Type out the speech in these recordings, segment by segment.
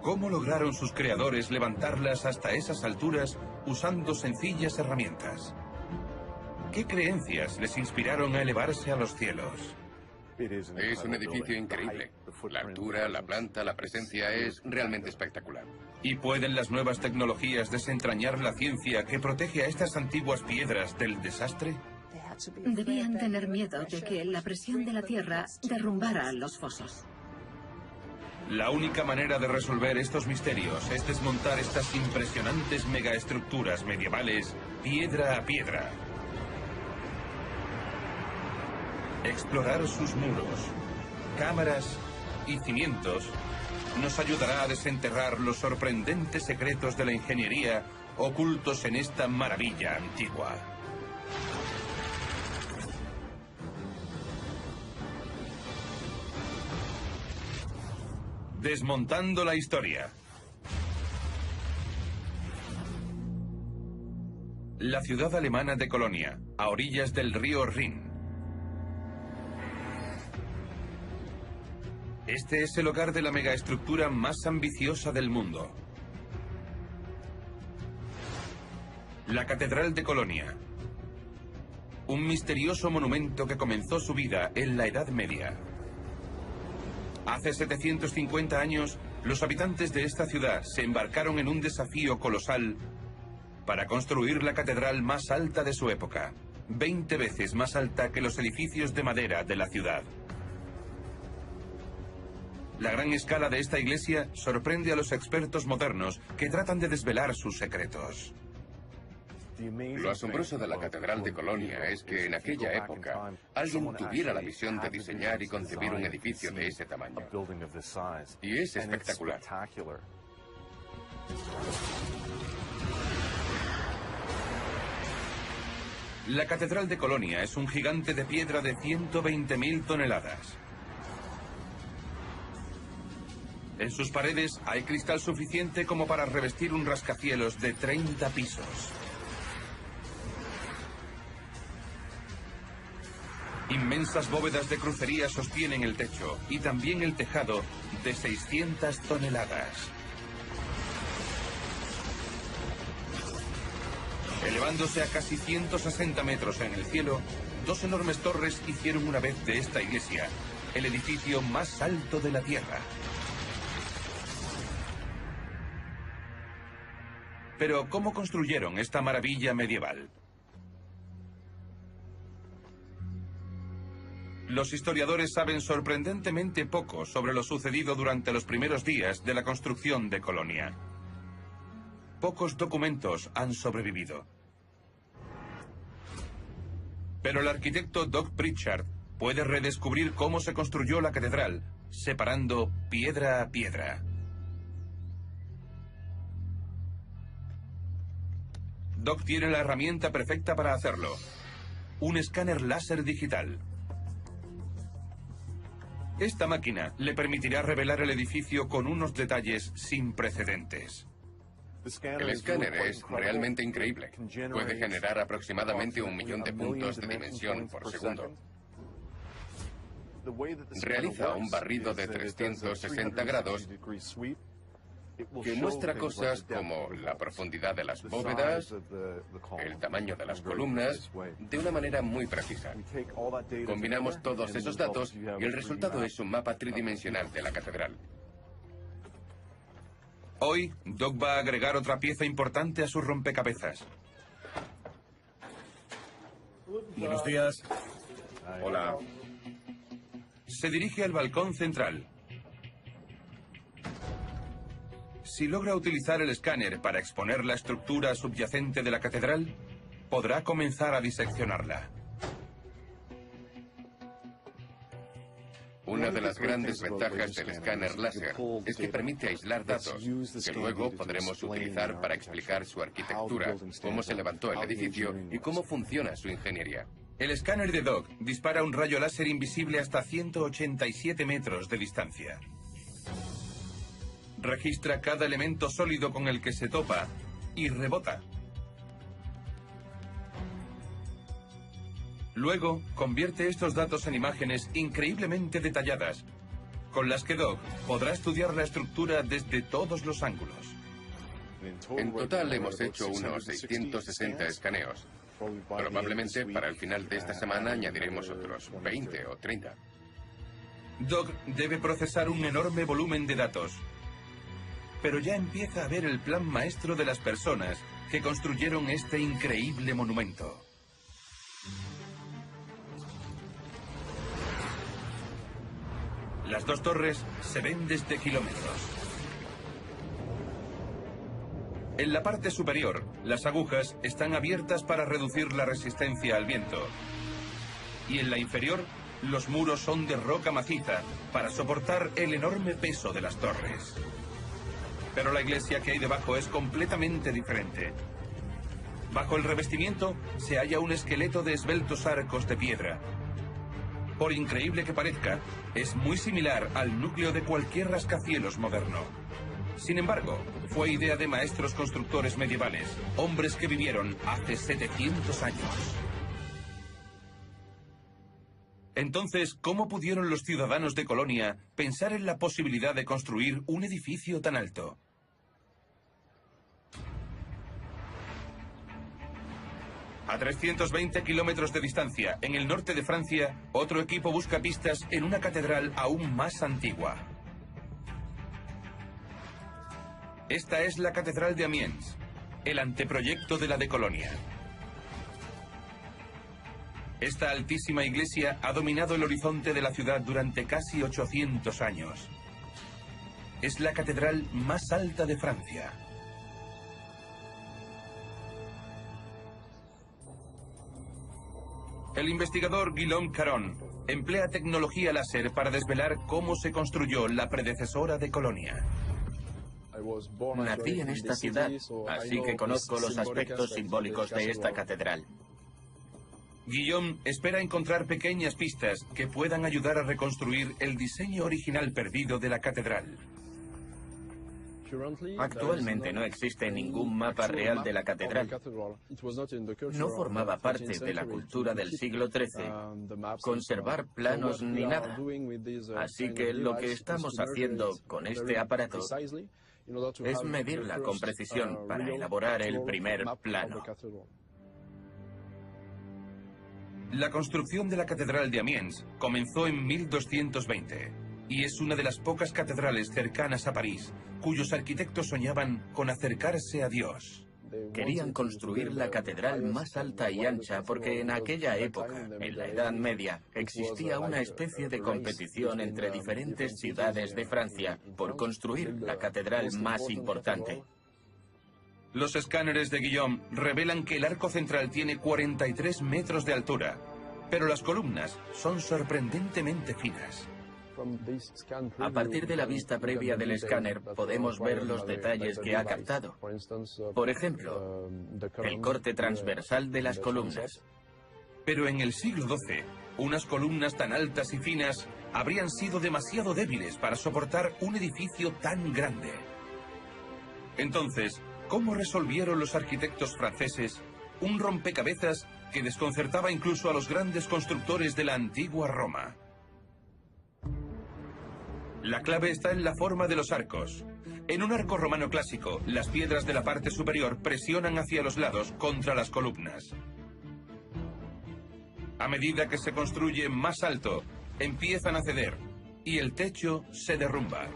¿Cómo lograron sus creadores levantarlas hasta esas alturas usando sencillas herramientas? ¿Qué creencias les inspiraron a elevarse a los cielos? Es un edificio increíble. La altura, la planta, la presencia es realmente espectacular. ¿Y pueden las nuevas tecnologías desentrañar la ciencia que protege a estas antiguas piedras del desastre? Debían tener miedo de que la presión de la Tierra derrumbara los fosos. La única manera de resolver estos misterios es desmontar estas impresionantes megaestructuras medievales piedra a piedra. Explorar sus muros, cámaras y cimientos nos ayudará a desenterrar los sorprendentes secretos de la ingeniería ocultos en esta maravilla antigua. Desmontando la historia. La ciudad alemana de Colonia, a orillas del río Rin. Este es el hogar de la megaestructura más ambiciosa del mundo. La Catedral de Colonia. Un misterioso monumento que comenzó su vida en la Edad Media. Hace 750 años, los habitantes de esta ciudad se embarcaron en un desafío colosal para construir la catedral más alta de su época, 20 veces más alta que los edificios de madera de la ciudad. La gran escala de esta iglesia sorprende a los expertos modernos que tratan de desvelar sus secretos. Lo asombroso de la Catedral de Colonia es que en aquella época alguien tuviera la visión de diseñar y concebir un edificio de ese tamaño. Y es espectacular. La Catedral de Colonia es un gigante de piedra de 120.000 toneladas. En sus paredes hay cristal suficiente como para revestir un rascacielos de 30 pisos. Inmensas bóvedas de crucería sostienen el techo y también el tejado de 600 toneladas. Elevándose a casi 160 metros en el cielo, dos enormes torres hicieron una vez de esta iglesia el edificio más alto de la Tierra. Pero, ¿cómo construyeron esta maravilla medieval? Los historiadores saben sorprendentemente poco sobre lo sucedido durante los primeros días de la construcción de Colonia. Pocos documentos han sobrevivido. Pero el arquitecto Doug Pritchard puede redescubrir cómo se construyó la catedral, separando piedra a piedra. Doug tiene la herramienta perfecta para hacerlo. Un escáner láser digital. Esta máquina le permitirá revelar el edificio con unos detalles sin precedentes. El escáner es realmente increíble. Puede generar aproximadamente 1 millón de puntos de dimensión por segundo. Realiza un barrido de 360 grados que muestra cosas como la profundidad de las bóvedas, el tamaño de las columnas, de una manera muy precisa. Combinamos todos esos datos y el resultado es un mapa tridimensional de la catedral. Hoy, Doug va a agregar otra pieza importante a su rompecabezas. Buenos días. Hola. Se dirige al balcón central. Si logra utilizar el escáner para exponer la estructura subyacente de la catedral, podrá comenzar a diseccionarla. Una de las grandes ventajas del escáner láser es que permite aislar datos que luego podremos utilizar para explicar su arquitectura, cómo se levantó el edificio y cómo funciona su ingeniería. El escáner de Doug dispara un rayo láser invisible hasta 187 metros de distancia. Registra cada elemento sólido con el que se topa y rebota. Luego, convierte estos datos en imágenes increíblemente detalladas, con las que Doug podrá estudiar la estructura desde todos los ángulos. En total hemos hecho unos 660 escaneos. Probablemente para el final de esta semana añadiremos otros 20 o 30. Doug debe procesar un enorme volumen de datos, pero ya empieza a ver el plan maestro de las personas que construyeron este increíble monumento. Las dos torres se ven desde kilómetros. En la parte superior, las agujas están abiertas para reducir la resistencia al viento. Y en la inferior, los muros son de roca maciza para soportar el enorme peso de las torres. Pero la iglesia que hay debajo es completamente diferente. Bajo el revestimiento se halla un esqueleto de esbeltos arcos de piedra. Por increíble que parezca, es muy similar al núcleo de cualquier rascacielos moderno. Sin embargo, fue idea de maestros constructores medievales, hombres que vivieron hace 700 años. Entonces, ¿cómo pudieron los ciudadanos de Colonia pensar en la posibilidad de construir un edificio tan alto? A 320 kilómetros de distancia, en el norte de Francia, otro equipo busca pistas en una catedral aún más antigua. Esta es la Catedral de Amiens, el anteproyecto de la de Colonia. Esta altísima iglesia ha dominado el horizonte de la ciudad durante casi 800 años. Es la catedral más alta de Francia. El investigador Guillaume Caron emplea tecnología láser para desvelar cómo se construyó la predecesora de Colonia. Nací en esta ciudad, así que conozco los aspectos simbólicos de esta catedral. Guillaume espera encontrar pequeñas pistas que puedan ayudar a reconstruir el diseño original perdido de la catedral. Actualmente no existe ningún mapa real de la catedral. No formaba parte de la cultura del siglo XIII conservar planos ni nada. Así que lo que estamos haciendo con este aparato es medirla con precisión para elaborar el primer plano. La construcción de la Catedral de Amiens comenzó en 1220 y es una de las pocas catedrales cercanas a París cuyos arquitectos soñaban con acercarse a Dios. Querían construir la catedral más alta y ancha porque en aquella época, en la Edad Media, existía una especie de competición entre diferentes ciudades de Francia por construir la catedral más importante. Los escáneres de Guillaume revelan que el arco central tiene 43 metros de altura, pero las columnas son sorprendentemente finas. A partir de la vista previa del escáner podemos ver los detalles que ha captado. Por ejemplo, el corte transversal de las columnas. Pero en el siglo XII, unas columnas tan altas y finas habrían sido demasiado débiles para soportar un edificio tan grande. Entonces, ¿cómo resolvieron los arquitectos franceses un rompecabezas que desconcertaba incluso a los grandes constructores de la antigua Roma? La clave está en la forma de los arcos. En un arco romano clásico, las piedras de la parte superior presionan hacia los lados contra las columnas. A medida que se construye más alto, empiezan a ceder y el techo se derrumba.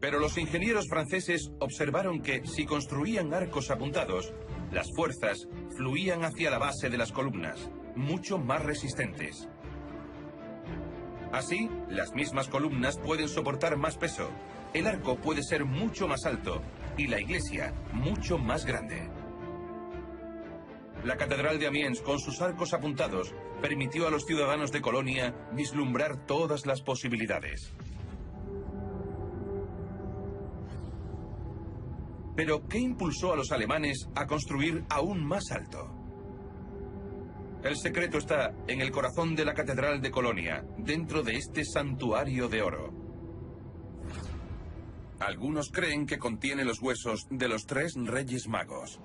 Pero los ingenieros franceses observaron que si construían arcos apuntados, las fuerzas fluían hacia la base de las columnas, mucho más resistentes. Así, las mismas columnas pueden soportar más peso, el arco puede ser mucho más alto y la iglesia mucho más grande. La Catedral de Amiens, con sus arcos apuntados, permitió a los ciudadanos de Colonia vislumbrar todas las posibilidades. Pero, ¿qué impulsó a los alemanes a construir aún más alto? El secreto está en el corazón de la Catedral de Colonia, dentro de este santuario de oro. Algunos creen que contiene los huesos de los 3 reyes magos.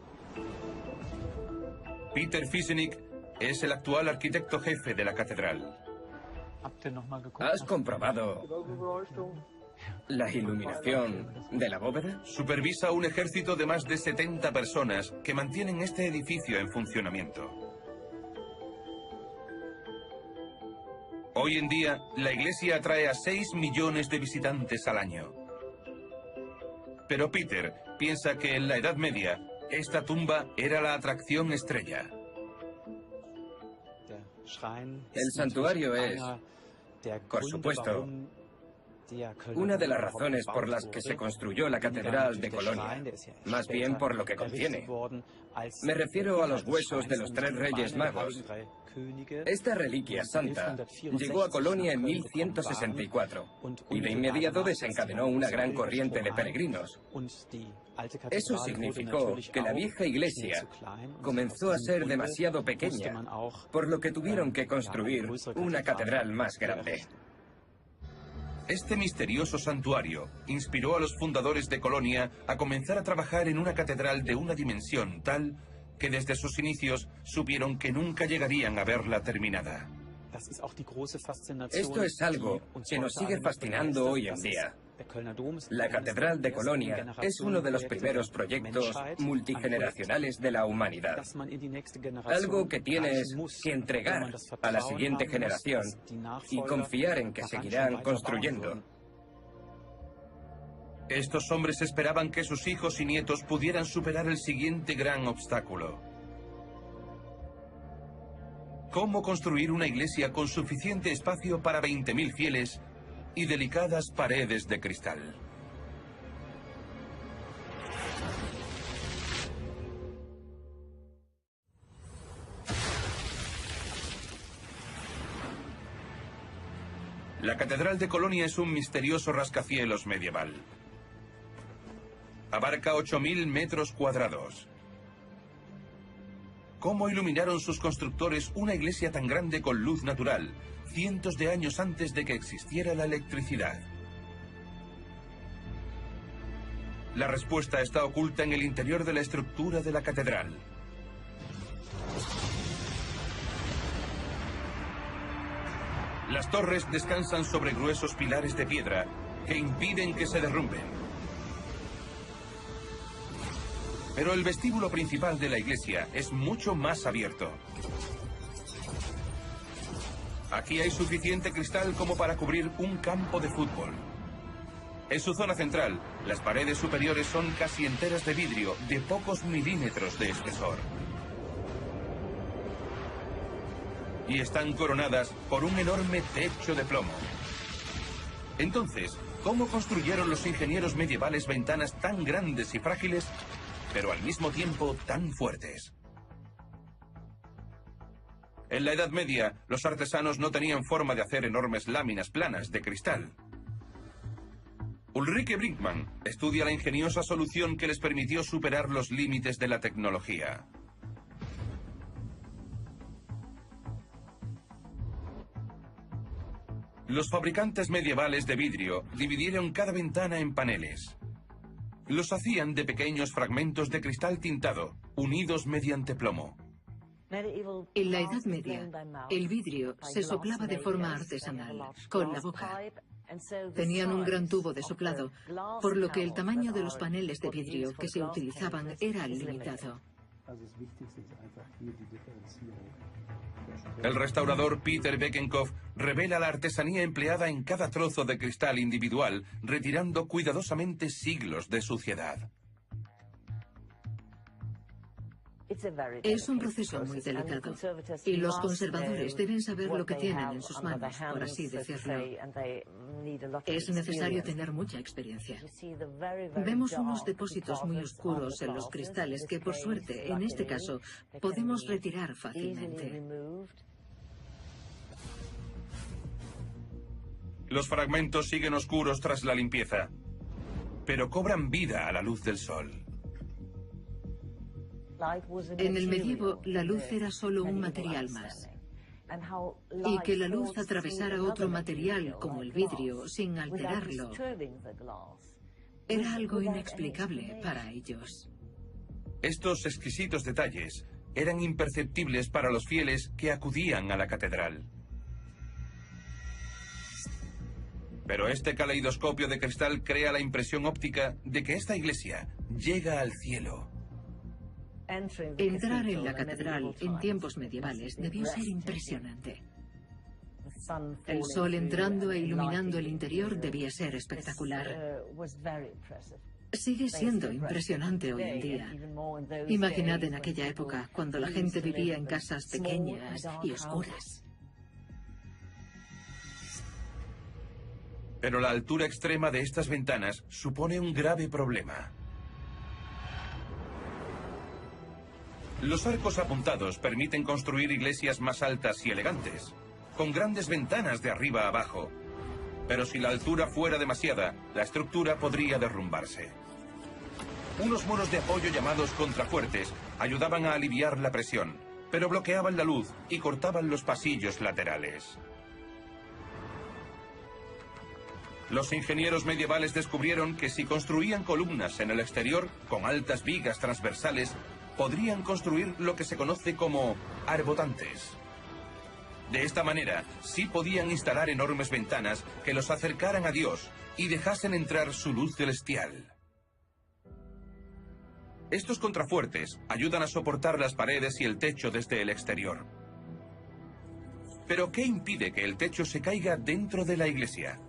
Peter Fiesenig es el actual arquitecto jefe de la catedral. ¿Has comprobado la iluminación de la bóveda? Supervisa un ejército de más de 70 personas que mantienen este edificio en funcionamiento. Hoy en día, la iglesia atrae a 6 millones de visitantes al año. Pero Peter piensa que en la Edad Media, esta tumba era la atracción estrella. El santuario es, por supuesto, una de las razones por las que se construyó la Catedral de Colonia, más bien por lo que contiene. Me refiero a los huesos de los 3 reyes magos. Esta reliquia santa llegó a Colonia en 1164 y de inmediato desencadenó una gran corriente de peregrinos. Eso significó que la vieja iglesia comenzó a ser demasiado pequeña, por lo que tuvieron que construir una catedral más grande. Este misterioso santuario inspiró a los fundadores de Colonia a comenzar a trabajar en una catedral de una dimensión tal que desde sus inicios supieron que nunca llegarían a verla terminada. Esto es algo que nos sigue fascinando hoy en día. La Catedral de Colonia es uno de los primeros proyectos multigeneracionales de la humanidad. Algo que tienes que entregar a la siguiente generación y confiar en que seguirán construyendo. Estos hombres esperaban que sus hijos y nietos pudieran superar el siguiente gran obstáculo. ¿Cómo construir una iglesia con suficiente espacio para 20.000 fieles y delicadas paredes de cristal? La Catedral de Colonia es un misterioso rascacielos medieval. Abarca 8.000 metros cuadrados. ¿Cómo iluminaron sus constructores una iglesia tan grande con luz natural, cientos de años antes de que existiera la electricidad? La respuesta está oculta en el interior de la estructura de la catedral. Las torres descansan sobre gruesos pilares de piedra que impiden que se derrumben. Pero el vestíbulo principal de la iglesia es mucho más abierto. Aquí hay suficiente cristal como para cubrir un campo de fútbol. En su zona central, las paredes superiores son casi enteras de vidrio de pocos milímetros de espesor. Y están coronadas por un enorme techo de plomo. Entonces, ¿cómo construyeron los ingenieros medievales ventanas tan grandes y frágiles, pero al mismo tiempo tan fuertes? En la Edad Media, los artesanos no tenían forma de hacer enormes láminas planas de cristal. Ulrike Brinkmann estudia la ingeniosa solución que les permitió superar los límites de la tecnología. Los fabricantes medievales de vidrio dividieron cada ventana en paneles. Los hacían de pequeños fragmentos de cristal tintado, unidos mediante plomo. En la Edad Media, el vidrio se soplaba de forma artesanal, con la boca. Tenían un gran tubo de soplado, por lo que el tamaño de los paneles de vidrio que se utilizaban era limitado. El restaurador Peter Beckenkopf revela la artesanía empleada en cada trozo de cristal individual, retirando cuidadosamente siglos de suciedad. Es un proceso muy delicado, y los conservadores deben saber lo que tienen en sus manos, por así decirlo. Es necesario tener mucha experiencia. Vemos unos depósitos muy oscuros en los cristales que, por suerte, en este caso, podemos retirar fácilmente. Los fragmentos siguen oscuros tras la limpieza, pero cobran vida a la luz del sol. En el medievo, la luz era solo un material más. Y que la luz atravesara otro material, como el vidrio, sin alterarlo, era algo inexplicable para ellos. Estos exquisitos detalles eran imperceptibles para los fieles que acudían a la catedral. Pero este caleidoscopio de cristal crea la impresión óptica de que esta iglesia llega al cielo. Entrar en la catedral en tiempos medievales debió ser impresionante. El sol entrando e iluminando el interior debía ser espectacular. Sigue siendo impresionante hoy en día. Imaginad en aquella época, cuando la gente vivía en casas pequeñas y oscuras. Pero la altura extrema de estas ventanas supone un grave problema. Los arcos apuntados permiten construir iglesias más altas y elegantes, con grandes ventanas de arriba a abajo. Pero si la altura fuera demasiada, la estructura podría derrumbarse. Unos muros de apoyo llamados contrafuertes ayudaban a aliviar la presión, pero bloqueaban la luz y cortaban los pasillos laterales. Los ingenieros medievales descubrieron que si construían columnas en el exterior con altas vigas transversales, podrían construir lo que se conoce como arbotantes. De esta manera, sí podían instalar enormes ventanas que los acercaran a Dios y dejasen entrar su luz celestial. Estos contrafuertes ayudan a soportar las paredes y el techo desde el exterior. Pero ¿qué impide que el techo se caiga dentro de la iglesia?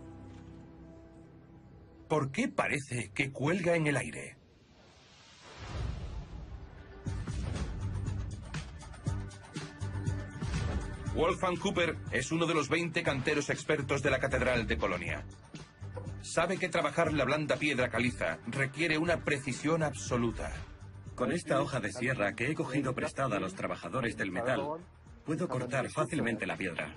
¿Por qué parece que cuelga en el aire? Wolfgang Cooper es uno de los 20 canteros expertos de la Catedral de Colonia. Sabe que trabajar la blanda piedra caliza requiere una precisión absoluta. Con esta hoja de sierra que he cogido prestada a los trabajadores del metal, puedo cortar fácilmente la piedra.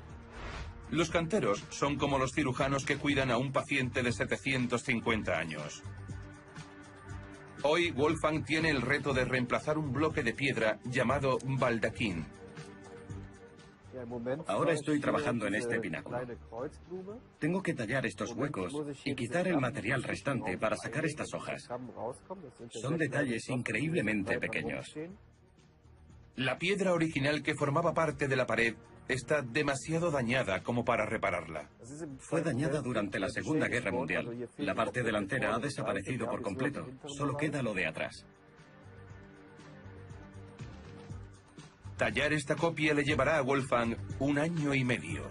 Los canteros son como los cirujanos que cuidan a un paciente de 750 años. Hoy Wolfgang tiene el reto de reemplazar un bloque de piedra llamado baldaquín. Ahora estoy trabajando en este pináculo. Tengo que tallar estos huecos y quitar el material restante para sacar estas hojas. Son detalles increíblemente pequeños. La piedra original que formaba parte de la pared está demasiado dañada como para repararla. Fue dañada durante la Segunda Guerra Mundial. La parte delantera ha desaparecido por completo. Solo queda lo de atrás. Tallar esta copia le llevará a Wolfgang 1 año y medio.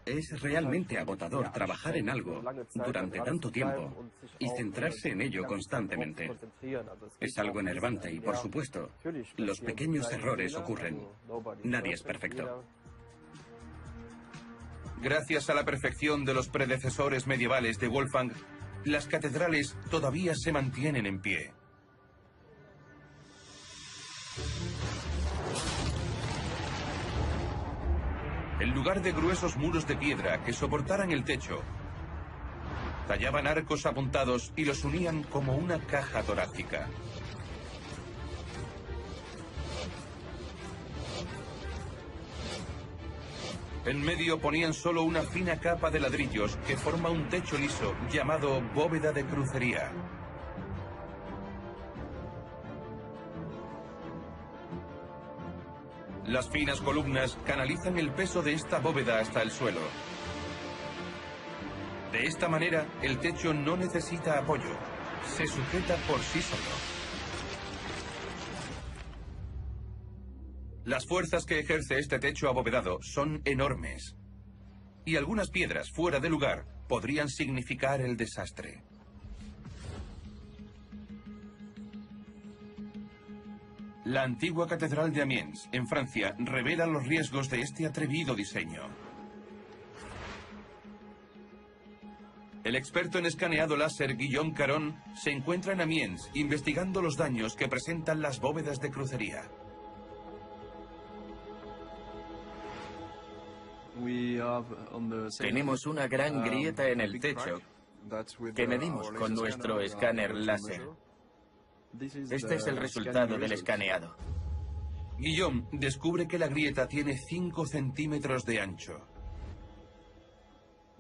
Es realmente agotador trabajar en algo durante tanto tiempo y centrarse en ello constantemente. Es algo enervante y, por supuesto, los pequeños errores ocurren. Nadie es perfecto. Gracias a la perfección de los predecesores medievales de Wolfgang, las catedrales todavía se mantienen en pie. En lugar de gruesos muros de piedra que soportaran el techo, tallaban arcos apuntados y los unían como una caja torácica. En medio ponían solo una fina capa de ladrillos que forma un techo liso llamado bóveda de crucería. Las finas columnas canalizan el peso de esta bóveda hasta el suelo. De esta manera, el techo no necesita apoyo. Se sujeta por sí solo. Las fuerzas que ejerce este techo abovedado son enormes. Y algunas piedras fuera de lugar podrían significar el desastre. La antigua catedral de Amiens, en Francia, revela los riesgos de este atrevido diseño. El experto en escaneado láser Guillaume Caron se encuentra en Amiens investigando los daños que presentan las bóvedas de crucería. Tenemos una gran grieta en el techo que medimos con nuestro escáner láser. Este es el resultado del escaneado. Guillaume descubre que la grieta tiene 5 centímetros de ancho.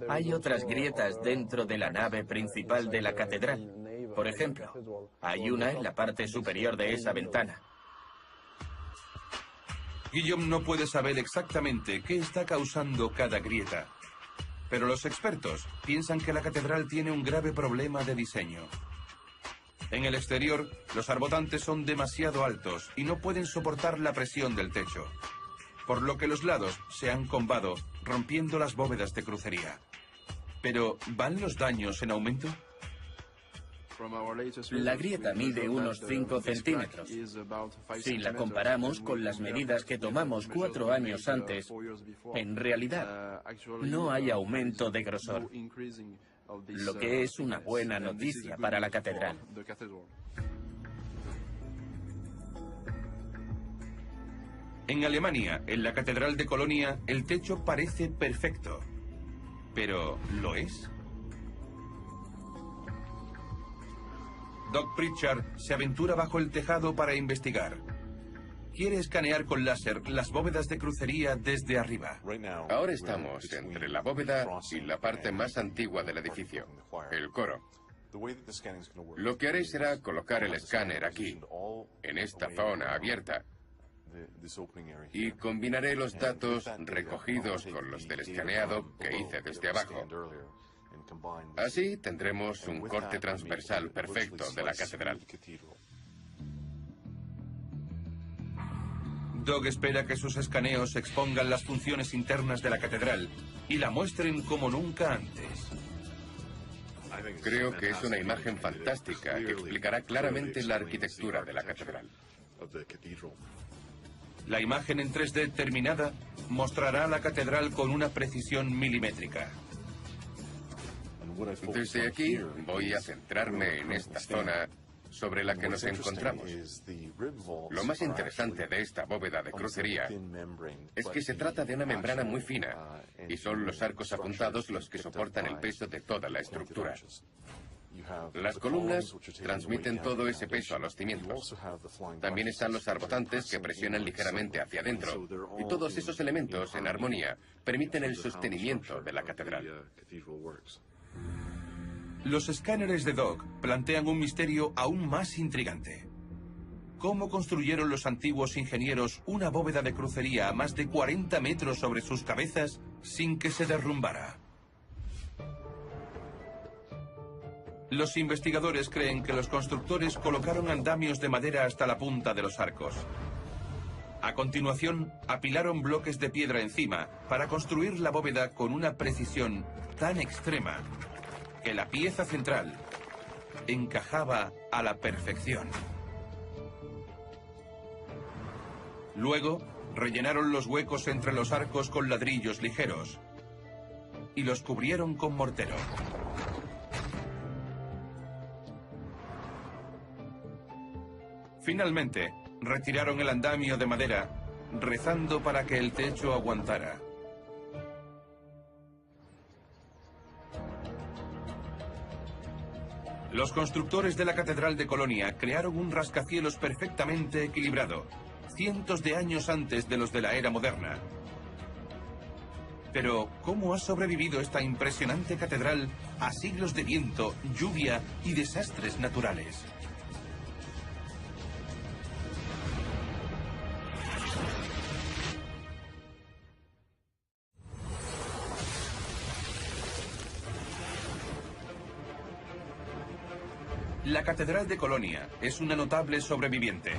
Hay otras grietas dentro de la nave principal de la catedral, Por ejemplo, hay una en la parte superior de esa ventana. Guillaume no puede saber exactamente qué está causando cada grieta, pero los expertos piensan que la catedral tiene un grave problema de diseño. En el exterior, los arbotantes son demasiado altos y no pueden soportar la presión del techo, por lo que los lados se han combado, rompiendo las bóvedas de crucería. Pero, ¿van los daños en aumento? La grieta mide unos 5 centímetros. Si la comparamos con las medidas que tomamos 4 años antes, en realidad no hay aumento de grosor, lo que es una buena noticia para la catedral. En Alemania, en la Catedral de Colonia, el techo parece perfecto. ¿Pero lo es? Doug Pritchard se aventura bajo el tejado para investigar. Quiere escanear con láser las bóvedas de crucería desde arriba. Ahora estamos entre la bóveda y la parte más antigua del edificio, el coro. Lo que haré será colocar el escáner aquí, en esta zona abierta, y combinaré los datos recogidos con los del escaneado que hice desde abajo. Así tendremos un corte transversal perfecto de la catedral. Doug espera que sus escaneos expongan las funciones internas de la catedral y la muestren como nunca antes. Creo que es una imagen fantástica que explicará claramente la arquitectura de la catedral. La imagen en 3D terminada mostrará la catedral con una precisión milimétrica. Desde aquí voy a centrarme en esta zona sobre la que nos encontramos. Lo más interesante de esta bóveda de crucería es que se trata de una membrana muy fina y son los arcos apuntados los que soportan el peso de toda la estructura. Las columnas transmiten todo ese peso a los cimientos. También están los arbotantes que presionan ligeramente hacia adentro, y todos esos elementos en armonía permiten el sostenimiento de la catedral. Los escáneres de Doug plantean un misterio aún más intrigante. ¿Cómo construyeron los antiguos ingenieros una bóveda de crucería a más de 40 metros sobre sus cabezas sin que se derrumbara? Los investigadores creen que los constructores colocaron andamios de madera hasta la punta de los arcos. A continuación, apilaron bloques de piedra encima para construir la bóveda con una precisión tan extrema que la pieza central encajaba a la perfección. Luego, rellenaron los huecos entre los arcos con ladrillos ligeros y los cubrieron con mortero. Finalmente, retiraron el andamio de madera, rezando para que el techo aguantara. Los constructores de la Catedral de Colonia crearon un rascacielos perfectamente equilibrado, cientos de años antes de los de la era moderna. Pero, ¿cómo ha sobrevivido esta impresionante catedral a siglos de viento, lluvia y desastres naturales? La Catedral de Colonia es una notable sobreviviente.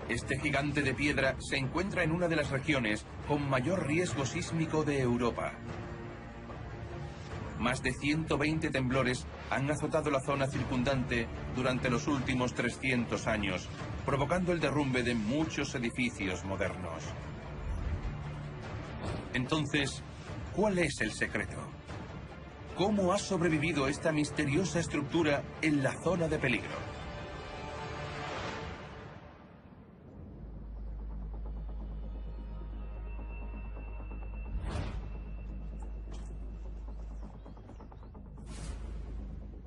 Este gigante de piedra se encuentra en una de las regiones con mayor riesgo sísmico de Europa. Más de 120 temblores han azotado la zona circundante durante los últimos 300 años, provocando el derrumbe de muchos edificios modernos. Entonces, ¿cuál es el secreto? ¿Cómo ha sobrevivido esta misteriosa estructura en la zona de peligro?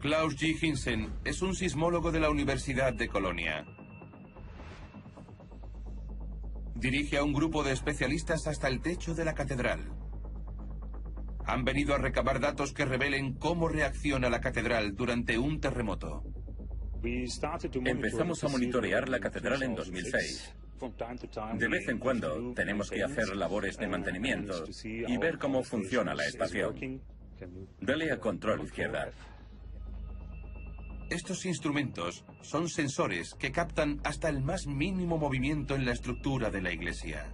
Klaus G. Hinsen es un sismólogo de la Universidad de Colonia. Dirige a un grupo de especialistas hasta el techo de la catedral. Han venido a recabar datos que revelen cómo reacciona la catedral durante un terremoto. Empezamos a monitorear la catedral en 2006. De vez en cuando tenemos que hacer labores de mantenimiento y ver cómo funciona la estación. Dale a control izquierda. Estos instrumentos son sensores que captan hasta el más mínimo movimiento en la estructura de la iglesia.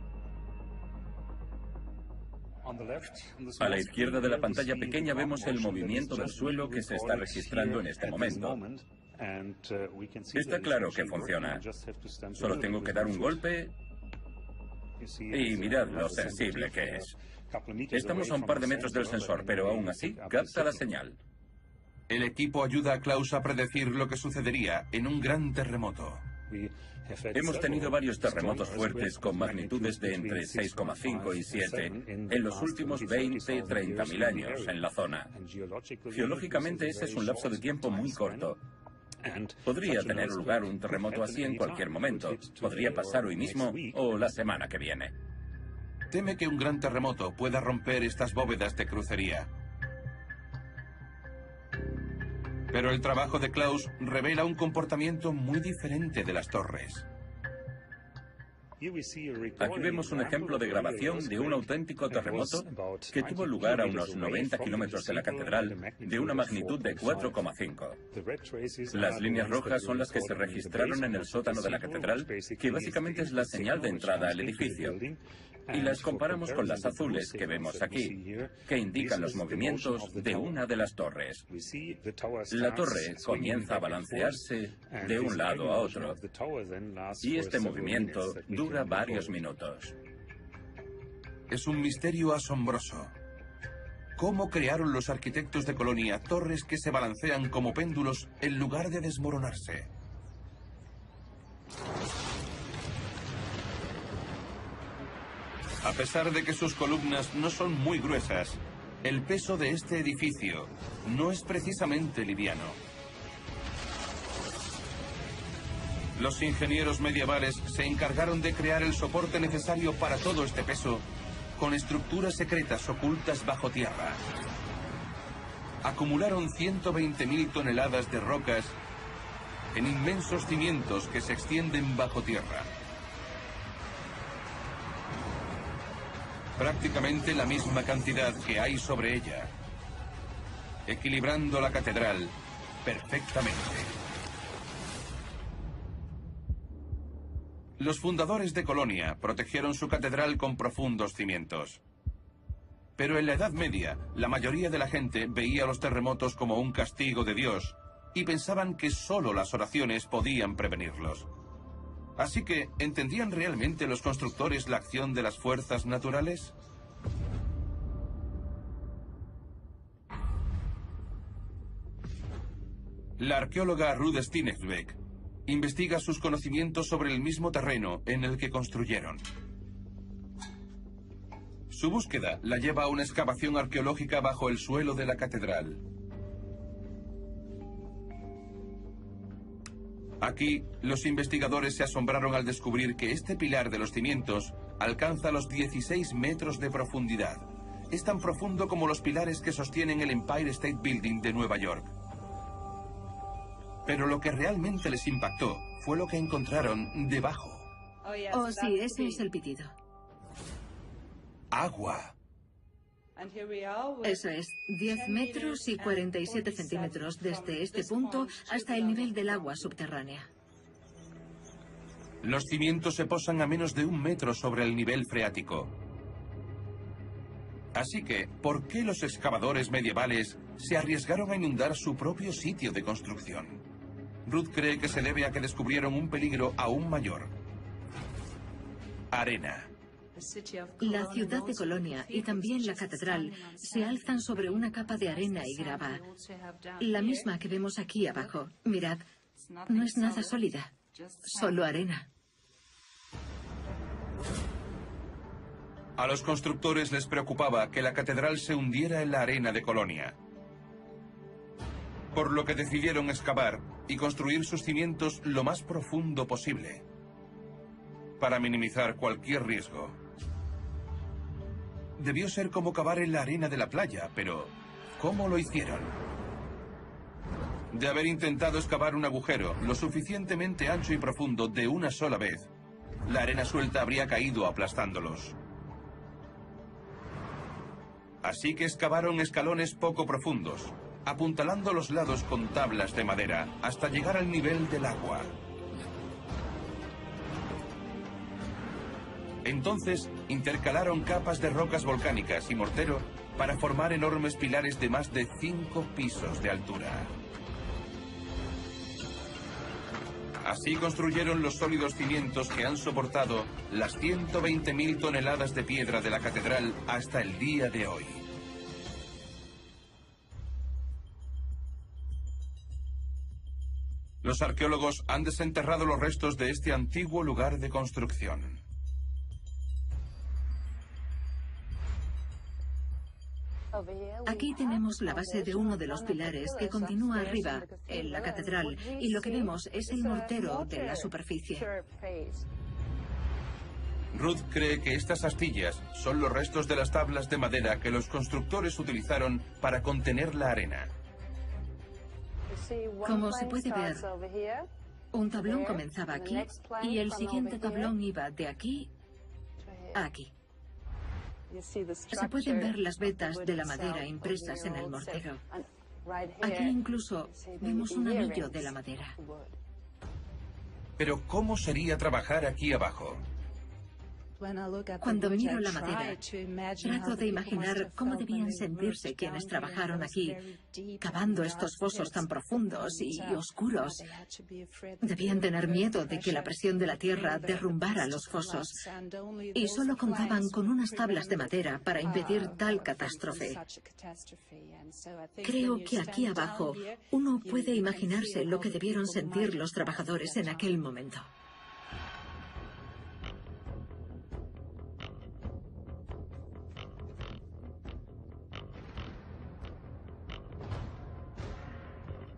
A la izquierda de la pantalla pequeña vemos el movimiento del suelo que se está registrando en este momento. Está claro que funciona. Solo tengo que dar un golpe y mirad lo sensible que es. Estamos a un par de metros del sensor, pero aún así capta la señal. El equipo ayuda a Klaus a predecir lo que sucedería en un gran terremoto. Hemos tenido varios terremotos fuertes con magnitudes de entre 6,5 y 7 en los últimos 20-30 mil años en la zona. Geológicamente ese es un lapso de tiempo muy corto. Podría tener lugar un terremoto así en cualquier momento. Podría pasar hoy mismo o la semana que viene. Teme que un gran terremoto pueda romper estas bóvedas de crucería. Pero el trabajo de Klaus revela un comportamiento muy diferente de las torres. Aquí vemos un ejemplo de grabación de un auténtico terremoto que tuvo lugar a unos 90 kilómetros de la catedral, de una magnitud de 4,5. Las líneas rojas son las que se registraron en el sótano de la catedral, que básicamente es la señal de entrada al edificio. Y las comparamos con las azules que vemos aquí, que indican los movimientos de una de las torres. La torre comienza a balancearse de un lado a otro, y este movimiento dura varios minutos. Es un misterio asombroso. ¿Cómo crearon los arquitectos de Colonia torres que se balancean como péndulos en lugar de desmoronarse? A pesar de que sus columnas no son muy gruesas, el peso de este edificio no es precisamente liviano. Los ingenieros medievales se encargaron de crear el soporte necesario para todo este peso con estructuras secretas ocultas bajo tierra. Acumularon 120.000 toneladas de rocas en inmensos cimientos que se extienden bajo tierra. Prácticamente la misma cantidad que hay sobre ella, equilibrando la catedral perfectamente. Los fundadores de Colonia protegieron su catedral con profundos cimientos. Pero en la Edad Media, la mayoría de la gente veía los terremotos como un castigo de Dios y pensaban que solo las oraciones podían prevenirlos. Así que, ¿entendían realmente los constructores la acción de las fuerzas naturales? La arqueóloga Ruth Steenbeck investiga sus conocimientos sobre el mismo terreno en el que construyeron. Su búsqueda la lleva a una excavación arqueológica bajo el suelo de la catedral. Aquí, los investigadores se asombraron al descubrir que este pilar de los cimientos alcanza los 16 metros de profundidad. Es tan profundo como los pilares que sostienen el Empire State Building de Nueva York. Pero lo que realmente les impactó fue lo que encontraron debajo. Oh, sí, ese es el pitido. Agua. Eso es, 10 metros y 47 centímetros desde este punto hasta el nivel del agua subterránea. Los cimientos se posan a menos de 1 metro sobre el nivel freático. Así que, ¿por qué los excavadores medievales se arriesgaron a inundar su propio sitio de construcción? Ruth cree que se debe a que descubrieron un peligro aún mayor. Arena. La ciudad de Colonia y también la catedral se alzan sobre una capa de arena y grava, la misma que vemos aquí abajo. Mirad, no es nada sólida, solo arena. A los constructores les preocupaba que la catedral se hundiera en la arena de Colonia, por lo que decidieron excavar y construir sus cimientos lo más profundo posible, para minimizar cualquier riesgo. Debió ser como cavar en la arena de la playa, pero ¿cómo lo hicieron? De haber intentado excavar un agujero lo suficientemente ancho y profundo de una sola vez, la arena suelta habría caído aplastándolos. Así que excavaron escalones poco profundos, apuntalando los lados con tablas de madera hasta llegar al nivel del agua. Entonces, intercalaron capas de rocas volcánicas y mortero para formar enormes pilares de más de 5 pisos de altura. Así construyeron los sólidos cimientos que han soportado las 120.000 toneladas de piedra de la catedral hasta el día de hoy. Los arqueólogos han desenterrado los restos de este antiguo lugar de construcción. Aquí tenemos la base de uno de los pilares que continúa arriba, en la catedral, y lo que vemos es el mortero de la superficie. Ruth cree que estas astillas son los restos de las tablas de madera que los constructores utilizaron para contener la arena. Como se puede ver, un tablón comenzaba aquí y el siguiente tablón iba de aquí a aquí. Se pueden ver las vetas de la madera impresas en el mortero. Aquí incluso vemos un anillo de la madera. Pero ¿cómo sería trabajar aquí abajo? Cuando miro la madera, trato de imaginar cómo debían sentirse quienes trabajaron aquí, cavando estos fosos tan profundos y oscuros. Debían tener miedo de que la presión de la tierra derrumbara los fosos, y solo contaban con unas tablas de madera para impedir tal catástrofe. Creo que aquí abajo uno puede imaginarse lo que debieron sentir los trabajadores en aquel momento.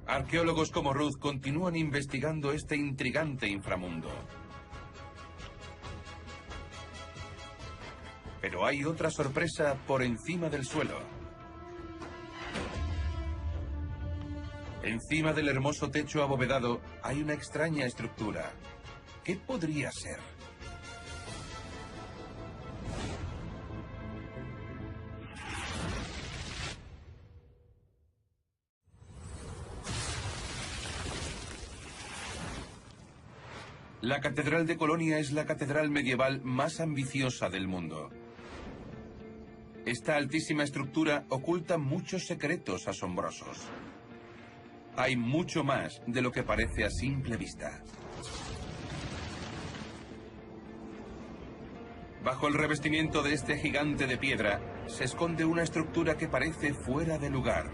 Arqueólogos como Ruth continúan investigando este intrigante inframundo. Pero hay otra sorpresa por encima del suelo. Encima del hermoso techo abovedado hay una extraña estructura. ¿Qué podría ser? La Catedral de Colonia es la catedral medieval más ambiciosa del mundo. Esta altísima estructura oculta muchos secretos asombrosos. Hay mucho más de lo que parece a simple vista. Bajo el revestimiento de este gigante de piedra se esconde una estructura que parece fuera de lugar.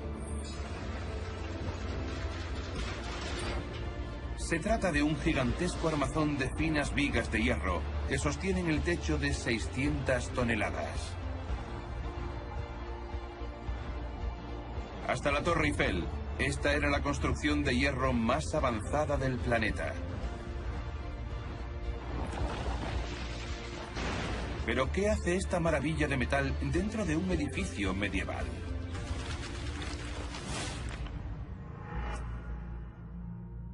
Se trata de un gigantesco armazón de finas vigas de hierro que sostienen el techo de 600 toneladas. Hasta la Torre Eiffel, esta era la construcción de hierro más avanzada del planeta. Pero ¿qué hace esta maravilla de metal dentro de un edificio medieval?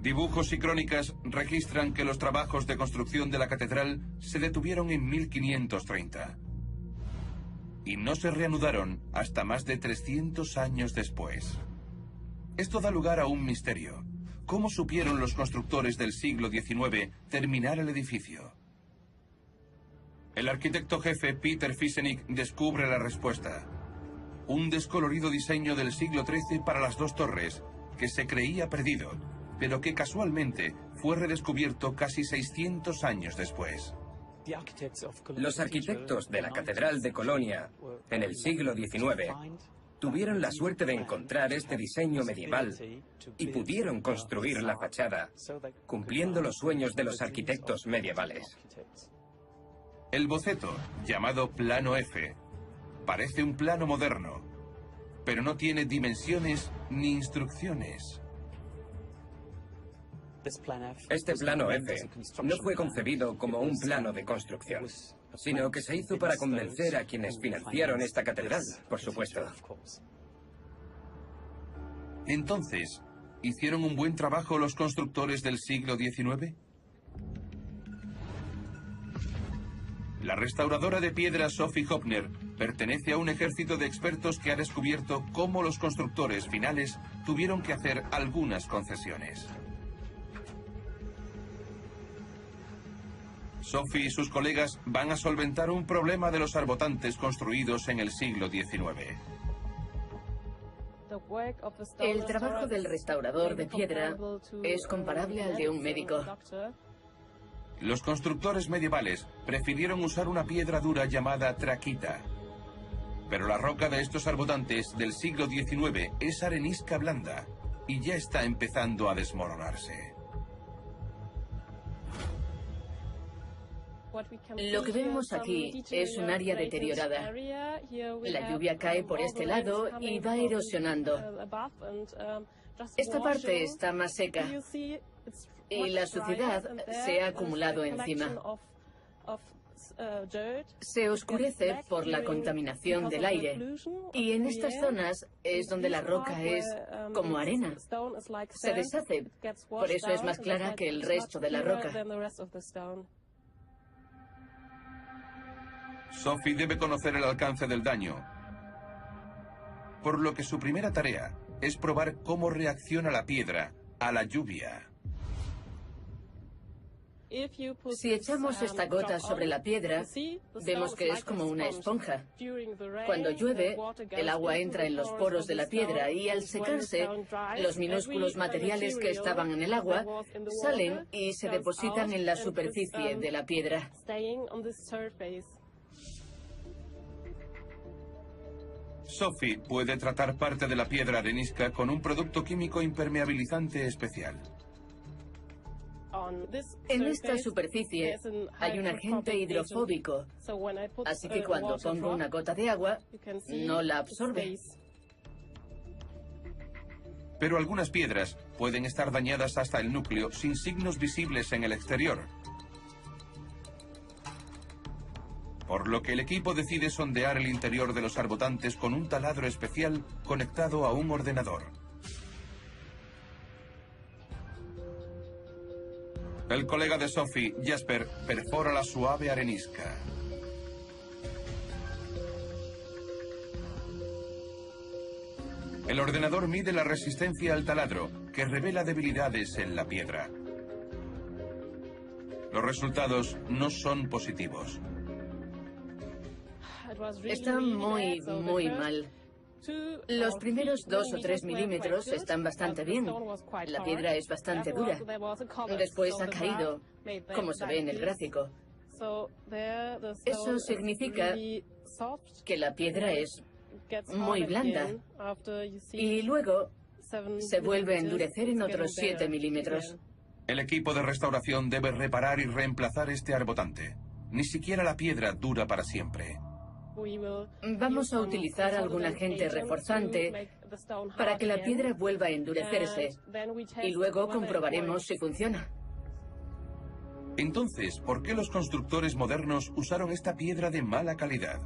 Dibujos y crónicas registran que los trabajos de construcción de la catedral se detuvieron en 1530 y no se reanudaron hasta más de 300 años después. Esto da lugar a un misterio. ¿Cómo supieron los constructores del siglo XIX terminar el edificio? El arquitecto jefe Peter Fiesenig descubre la respuesta. Un descolorido diseño del siglo XIII para las dos torres, que se creía perdido, pero que casualmente fue redescubierto casi 600 años después. Los arquitectos de la Catedral de Colonia, en el siglo XIX, tuvieron la suerte de encontrar este diseño medieval y pudieron construir la fachada, cumpliendo los sueños de los arquitectos medievales. El boceto, llamado Plano F, parece un plano moderno, pero no tiene dimensiones ni instrucciones. Este plano F no fue concebido como un plano de construcción, sino que se hizo para convencer a quienes financiaron esta catedral, por supuesto. Entonces, ¿hicieron un buen trabajo los constructores del siglo XIX? La restauradora de piedra Sophie Hopner pertenece a un ejército de expertos que ha descubierto cómo los constructores finales tuvieron que hacer algunas concesiones. Sophie y sus colegas van a solventar un problema de los arbotantes construidos en el siglo XIX. El trabajo del restaurador de piedra es comparable al de un médico. Los constructores medievales prefirieron usar una piedra dura llamada traquita. Pero la roca de estos arbotantes del siglo XIX es arenisca blanda y ya está empezando a desmoronarse. Lo que vemos aquí es un área deteriorada. La lluvia cae por este lado y va erosionando. Esta parte está más seca y la suciedad se ha acumulado encima. Se oscurece por la contaminación del aire y en estas zonas es donde la roca es como arena. Se deshace, por eso es más clara que el resto de la roca. Sophie debe conocer el alcance del daño, por lo que su primera tarea es probar cómo reacciona la piedra a la lluvia. Si echamos esta gota sobre la piedra, vemos que es como una esponja. Cuando llueve, el agua entra en los poros de la piedra y al secarse, los minúsculos materiales que estaban en el agua salen y se depositan en la superficie de la piedra. Sophie puede tratar parte de la piedra arenisca con un producto químico impermeabilizante especial. En esta superficie hay un agente hidrofóbico, así que cuando pongo una gota de agua, no la absorbe. Pero algunas piedras pueden estar dañadas hasta el núcleo sin signos visibles en el exterior. Por lo que el equipo decide sondear el interior de los arbotantes con un taladro especial conectado a un ordenador. El colega de Sophie, Jasper, perfora la suave arenisca. El ordenador mide la resistencia al taladro, que revela debilidades en la piedra. Los resultados no son positivos. Está muy mal. Los primeros 2 o 3 milímetros están bastante bien. La piedra es bastante dura. Después ha caído, como se ve en el gráfico. Eso significa que la piedra es muy blanda. Y luego se vuelve a endurecer en otros 7 milímetros. El equipo de restauración debe reparar y reemplazar este arbotante. Ni siquiera la piedra dura para siempre. Vamos a utilizar algún agente reforzante para que la piedra vuelva a endurecerse y luego comprobaremos si funciona. Entonces, ¿por qué los constructores modernos usaron esta piedra de mala calidad?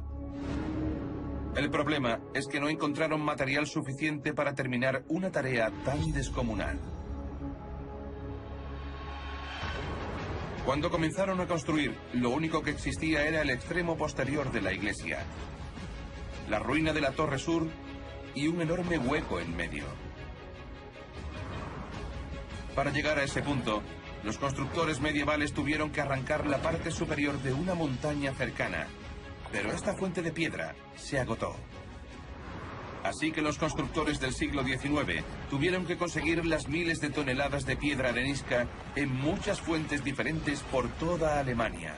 El problema es que no encontraron material suficiente para terminar una tarea tan descomunal. Cuando comenzaron a construir, lo único que existía era el extremo posterior de la iglesia, la ruina de la torre sur y un enorme hueco en medio. Para llegar a ese punto, los constructores medievales tuvieron que arrancar la parte superior de una montaña cercana, pero esta fuente de piedra se agotó. Así que los constructores del siglo XIX tuvieron que conseguir las miles de toneladas de piedra arenisca en muchas fuentes diferentes por toda Alemania.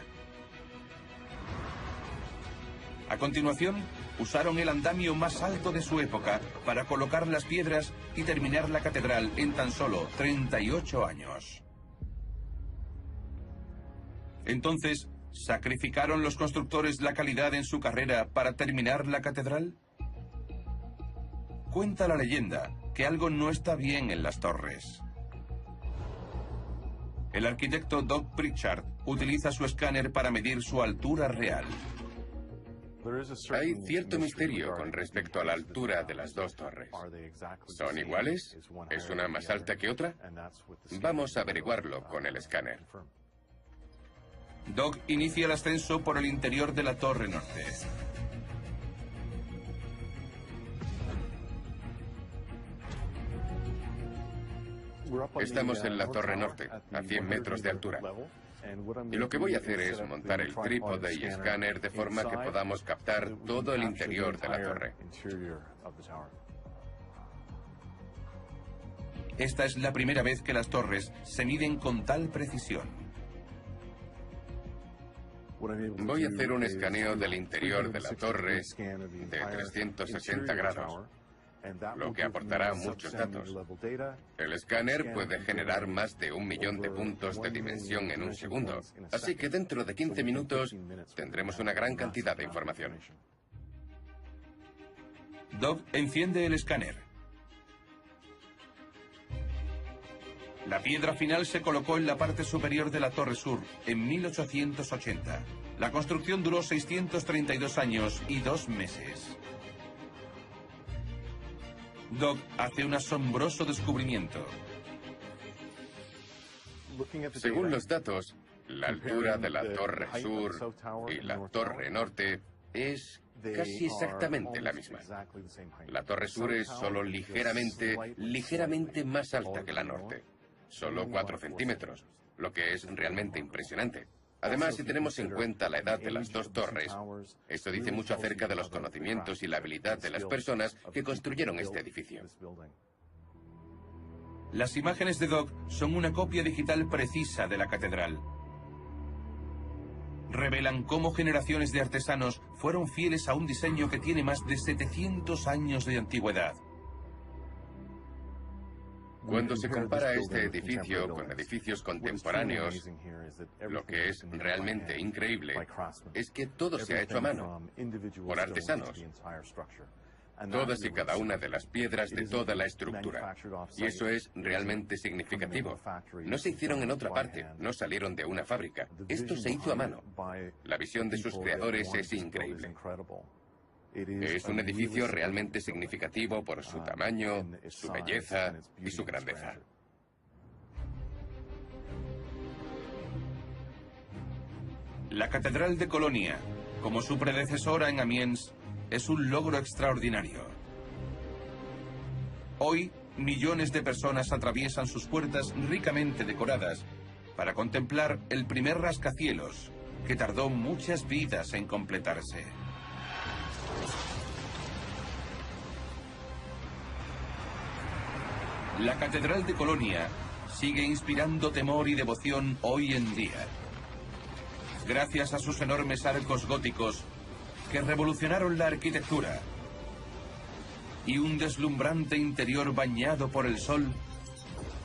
A continuación, usaron el andamio más alto de su época para colocar las piedras y terminar la catedral en tan solo 38 años. Entonces, ¿sacrificaron los constructores la calidad en su carrera para terminar la catedral? Cuenta la leyenda que algo no está bien en las torres. El arquitecto Doug Pritchard utiliza su escáner para medir su altura real. Hay cierto misterio con respecto a la altura de las dos torres. ¿Son iguales? ¿Es una más alta que otra? Vamos a averiguarlo con el escáner. Doug inicia el ascenso por el interior de la torre norte. Estamos en la torre norte, a 100 metros de altura. Y lo que voy a hacer es montar el trípode y escáner de forma que podamos captar todo el interior de la torre. Esta es la primera vez que las torres se miden con tal precisión. Voy a hacer un escaneo del interior de la torre de 360 grados, lo que aportará muchos datos. El escáner puede generar más de 1 millón de puntos de dimensión en un segundo, así que dentro de 15 minutos tendremos una gran cantidad de información. Doug enciende el escáner. La piedra final se colocó en la parte superior de la torre sur en 1880. La construcción duró 632 años y 2 meses. Doug hace un asombroso descubrimiento. Según los datos, la altura de la torre sur y la torre norte es casi exactamente la misma. La torre sur es solo ligeramente más alta que la norte. Solo 4 centímetros, lo que es realmente impresionante. Además, si tenemos en cuenta la edad de las dos torres, esto dice mucho acerca de los conocimientos y la habilidad de las personas que construyeron este edificio. Las imágenes de Doug son una copia digital precisa de la catedral. Revelan cómo generaciones de artesanos fueron fieles a un diseño que tiene más de 700 años de antigüedad. Cuando se compara este edificio con edificios contemporáneos, lo que es realmente increíble es que todo se ha hecho a mano, por artesanos. Todas y cada una de las piedras de toda la estructura. Y eso es realmente significativo. No se hicieron en otra parte, no salieron de una fábrica. Esto se hizo a mano. La visión de sus creadores es increíble. Es un edificio realmente significativo por su tamaño, su belleza y su grandeza. La Catedral de Colonia, como su predecesora en Amiens, es un logro extraordinario. Hoy, millones de personas atraviesan sus puertas ricamente decoradas para contemplar el primer rascacielos, que tardó muchas vidas en completarse. La Catedral de Colonia sigue inspirando temor y devoción hoy en día. Gracias a sus enormes arcos góticos que revolucionaron la arquitectura y un deslumbrante interior bañado por el sol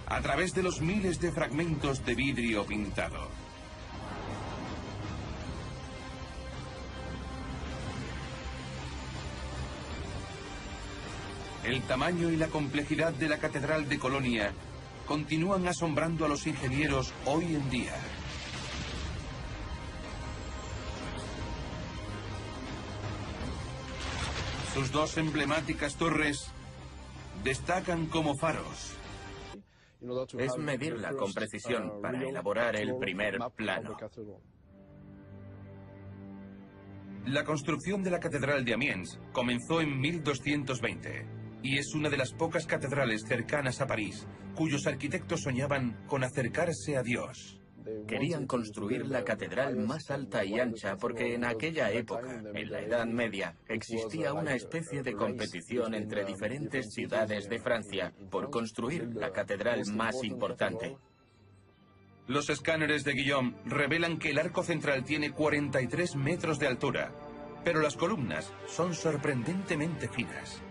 a través de los miles de fragmentos de vidrio pintado. El tamaño y la complejidad de la Catedral de Colonia continúan asombrando a los ingenieros hoy en día. Sus dos emblemáticas torres destacan como faros. Es medirla con precisión para elaborar el primer plano. La construcción de la Catedral de Amiens comenzó en 1220 y es una de las pocas catedrales cercanas a París cuyos arquitectos soñaban con acercarse a Dios. Querían construir la catedral más alta y ancha porque en aquella época, en la Edad Media, existía una especie de competición entre diferentes ciudades de Francia por construir la catedral más importante. Los escáneres de Guillaume revelan que el arco central tiene 43 metros de altura, pero las columnas son sorprendentemente finas.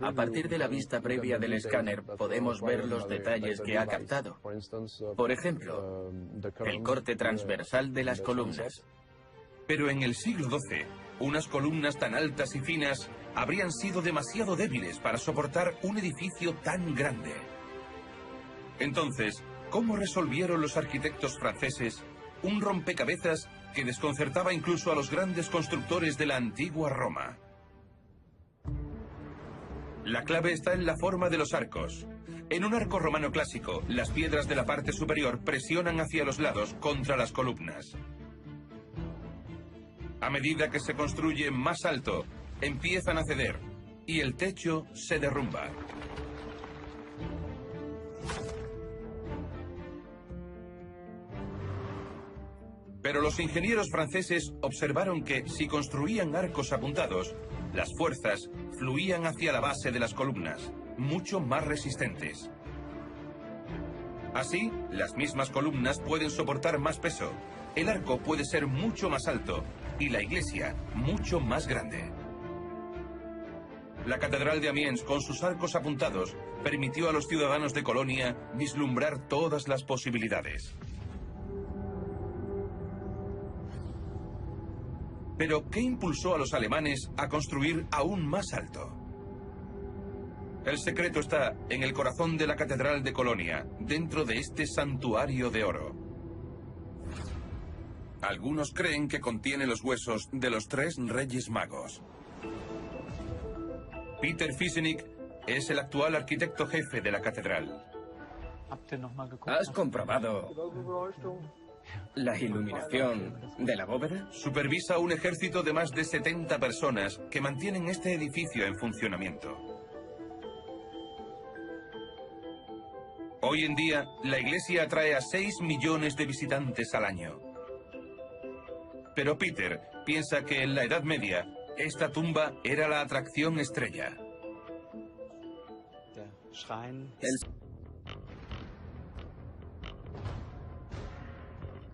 A partir de la vista previa del escáner podemos ver los detalles que ha captado. Por ejemplo, el corte transversal de las columnas. Pero en el siglo XII, unas columnas tan altas y finas habrían sido demasiado débiles para soportar un edificio tan grande. Entonces, ¿Cómo resolvieron los arquitectos franceses un rompecabezas que desconcertaba incluso a los grandes constructores de la antigua Roma? La clave está en la forma de los arcos. En un arco romano clásico, las piedras de la parte superior presionan hacia los lados contra las columnas. A medida que se construye más alto, empiezan a ceder y el techo se derrumba. Pero los ingenieros franceses observaron que, si construían arcos apuntados, las fuerzas fluían hacia la base de las columnas, mucho más resistentes. Así, las mismas columnas pueden soportar más peso, el arco puede ser mucho más alto y la iglesia mucho más grande. La catedral de Amiens, con sus arcos apuntados, permitió a los ciudadanos de Colonia vislumbrar todas las posibilidades. Pero, ¿qué impulsó a los alemanes a construir aún más alto? El secreto está en el corazón de la Catedral de Colonia, dentro de este santuario de oro. Algunos creen que contiene los huesos de los 3 Reyes Magos. Peter Fiesenig es el actual arquitecto jefe de la catedral. ¿Has comprobado la iluminación de la bóveda? Supervisa un ejército de más de 70 personas que mantienen este edificio en funcionamiento. Hoy en día, la iglesia atrae a 6 millones de visitantes al año. Pero Peter piensa que en la Edad Media, esta tumba era la atracción estrella.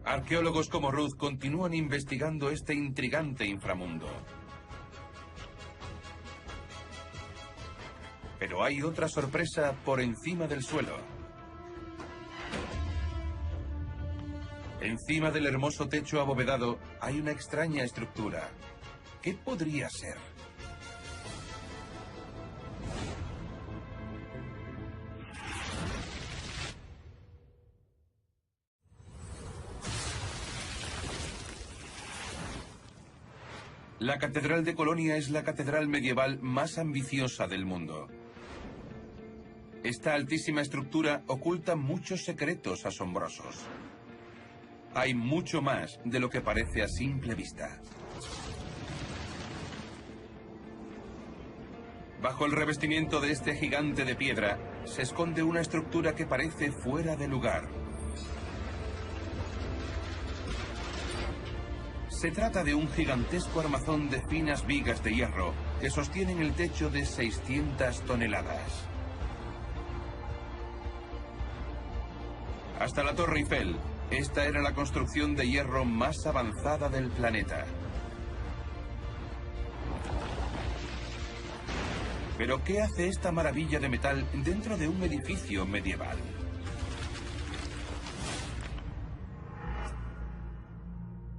Arqueólogos como Ruth continúan investigando este intrigante inframundo. Pero hay otra sorpresa por encima del suelo. Encima del hermoso techo abovedado hay una extraña estructura. ¿Qué podría ser? La Catedral de Colonia es la catedral medieval más ambiciosa del mundo. Esta altísima estructura oculta muchos secretos asombrosos. Hay mucho más de lo que parece a simple vista. Bajo el revestimiento de este gigante de piedra se esconde una estructura que parece fuera de lugar. Se trata de un gigantesco armazón de finas vigas de hierro que sostienen el techo de 600 toneladas. Hasta la Torre Eiffel, esta era la construcción de hierro más avanzada del planeta. Pero ¿qué hace esta maravilla de metal dentro de un edificio medieval?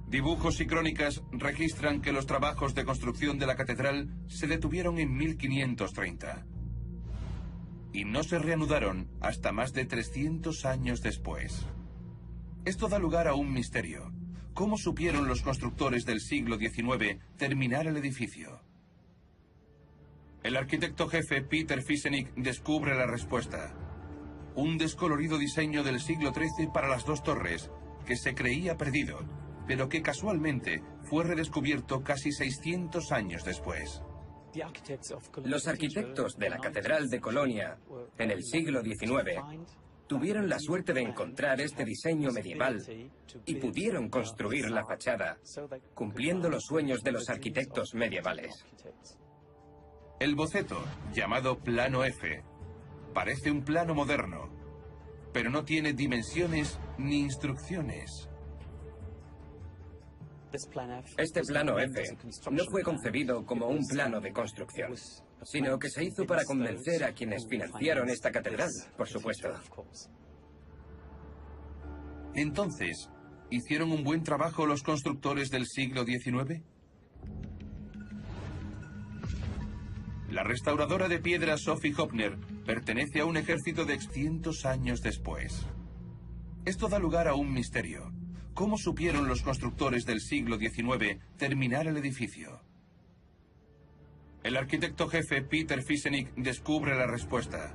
Dibujos y crónicas registran que los trabajos de construcción de la catedral se detuvieron en 1530 y no se reanudaron hasta más de 300 años después. Esto da lugar a un misterio. ¿Cómo supieron los constructores del siglo XIX terminar el edificio? El arquitecto jefe Peter Fiesenig descubre la respuesta. Un descolorido diseño del siglo XIII para las 2 torres, que se creía perdido, pero que casualmente fue redescubierto casi 600 años después. Los arquitectos de la Catedral de Colonia, en el siglo XIX, tuvieron la suerte de encontrar este diseño medieval y pudieron construir la fachada, cumpliendo los sueños de los arquitectos medievales. El boceto, llamado Plano F, parece un plano moderno, pero no tiene dimensiones ni instrucciones. Este plano F no fue concebido como un plano de construcción, sino que se hizo para convencer a quienes financiaron esta catedral, por supuesto. Entonces, ¿hicieron un buen trabajo los constructores del siglo XIX? La restauradora de piedra Sophie Hopner pertenece a un ejército de 600 años después. Esto da lugar a un misterio. ¿Cómo supieron los constructores del siglo XIX terminar el edificio? El arquitecto jefe Peter Fiesenig descubre la respuesta.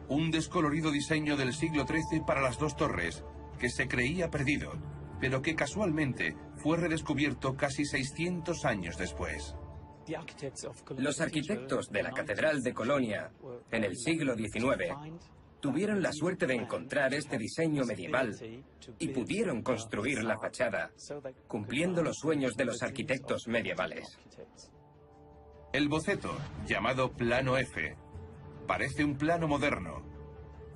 Un descolorido diseño del siglo XIII para las dos torres, que se creía perdido, pero que casualmente fue redescubierto casi 600 años después. Los arquitectos de la Catedral de Colonia, en el siglo XIX, tuvieron la suerte de encontrar este diseño medieval y pudieron construir la fachada, cumpliendo los sueños de los arquitectos medievales. El boceto, llamado Plano F, parece un plano moderno,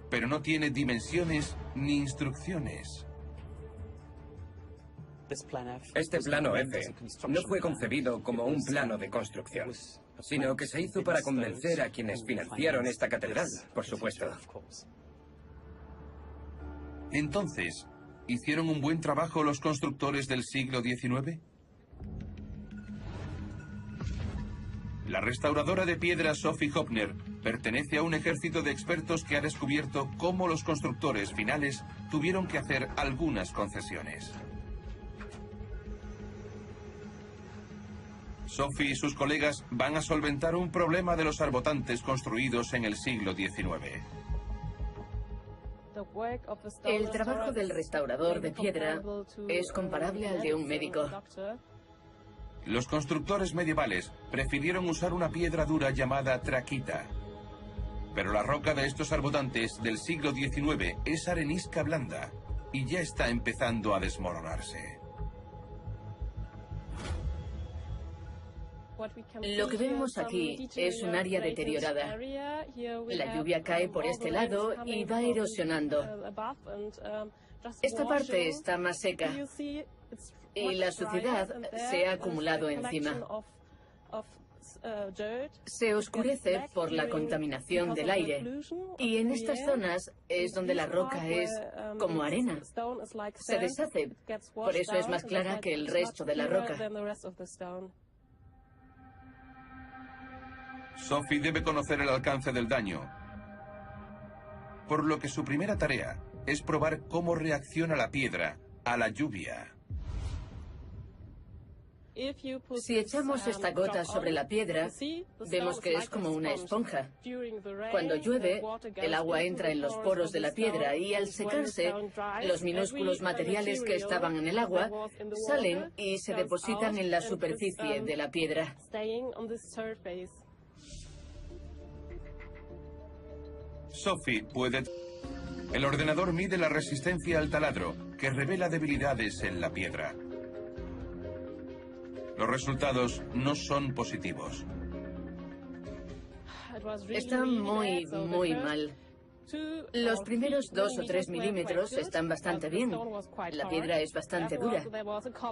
pero no tiene dimensiones ni instrucciones. Este plano F no fue concebido como un plano de construcción, sino que se hizo para convencer a quienes financiaron esta catedral, por supuesto. Entonces, ¿hicieron un buen trabajo los constructores del siglo XIX? La restauradora de piedra Sophie Hopner pertenece a un ejército de expertos que ha descubierto cómo los constructores finales tuvieron que hacer algunas concesiones. Sophie y sus colegas van a solventar un problema de los arbotantes construidos en el siglo XIX. El trabajo del restaurador de piedra es comparable al de un médico. Los constructores medievales prefirieron usar una piedra dura llamada traquita. Pero la roca de estos arbotantes del siglo XIX es arenisca blanda y ya está empezando a desmoronarse. Lo que vemos aquí es un área deteriorada. La lluvia cae por este lado y va erosionando. Esta parte está más seca y la suciedad se ha acumulado encima. Se oscurece por la contaminación del aire y en estas zonas es donde la roca es como arena. Se deshace, por eso es más clara que el resto de la roca. Sophie debe conocer el alcance del daño, por lo que su primera tarea es probar cómo reacciona la piedra a la lluvia. Si echamos esta gota sobre la piedra, vemos que es como una esponja. Cuando llueve, el agua entra en los poros de la piedra y al secarse, los minúsculos materiales que estaban en el agua salen y se depositan en la superficie de la piedra. Sophie puede... El ordenador mide la resistencia al taladro, que revela debilidades en la piedra. Los resultados no son positivos. Está muy mal. Los primeros 2 o 3 milímetros están bastante bien. La piedra es bastante dura.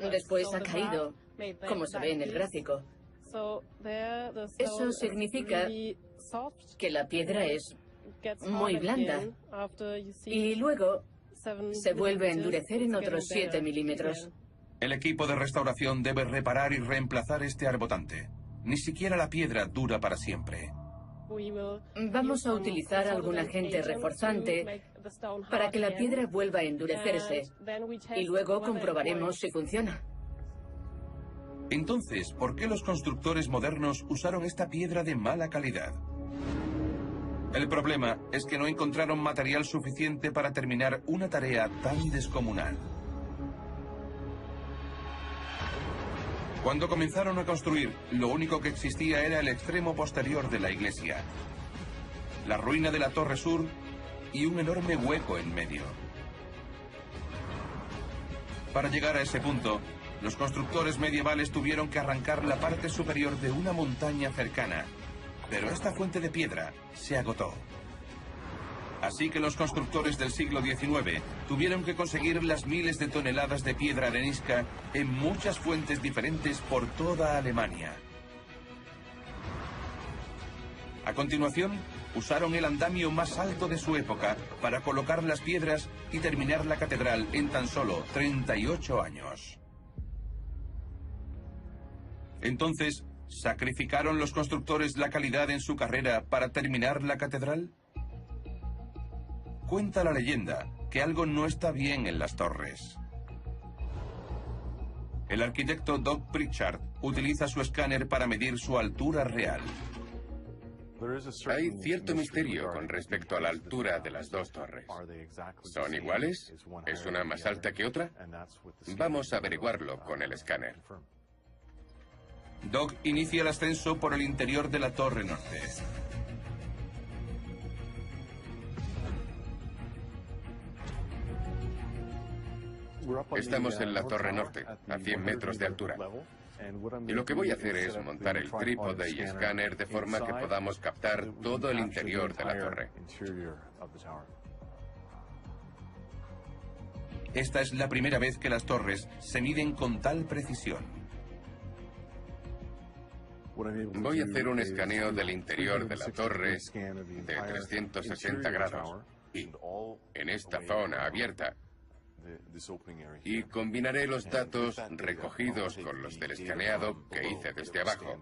Después ha caído, como se ve en el gráfico. Eso significa que la piedra es muy blanda y luego se vuelve a endurecer en otros 7 milímetros. El equipo de restauración debe reparar y reemplazar este arbotante. Ni siquiera la piedra dura para siempre. Vamos a utilizar algún agente reforzante para que la piedra vuelva a endurecerse y luego comprobaremos si funciona. Entonces, ¿por qué los constructores modernos usaron esta piedra de mala calidad? El problema es que no encontraron material suficiente para terminar una tarea tan descomunal. Cuando comenzaron a construir, lo único que existía era el extremo posterior de la iglesia, la ruina de la torre sur y un enorme hueco en medio. Para llegar a ese punto, los constructores medievales tuvieron que arrancar la parte superior de una montaña cercana, pero esta fuente de piedra se agotó. Así que los constructores del siglo XIX tuvieron que conseguir las miles de toneladas de piedra arenisca en muchas fuentes diferentes por toda Alemania. A continuación, usaron el andamio más alto de su época para colocar las piedras y terminar la catedral en tan solo 38 años. Entonces, ¿sacrificaron los constructores la calidad en su carrera para terminar la catedral? Cuenta la leyenda que algo no está bien en las torres. El arquitecto Doug Pritchard utiliza su escáner para medir su altura real. Hay cierto misterio con respecto a la altura de las dos torres. ¿Son iguales? ¿Es una más alta que otra? Vamos a averiguarlo con el escáner. Doug inicia el ascenso por el interior de la torre norte. Estamos en la torre norte, a 100 metros de altura. Y lo que voy a hacer es montar el trípode y escáner de forma que podamos captar todo el interior de la torre. Esta es la primera vez que las torres se miden con tal precisión. Voy a hacer un escaneo del interior de la torre de 360 grados y en esta zona abierta. Y combinaré los datos recogidos con los del escaneado que hice desde abajo.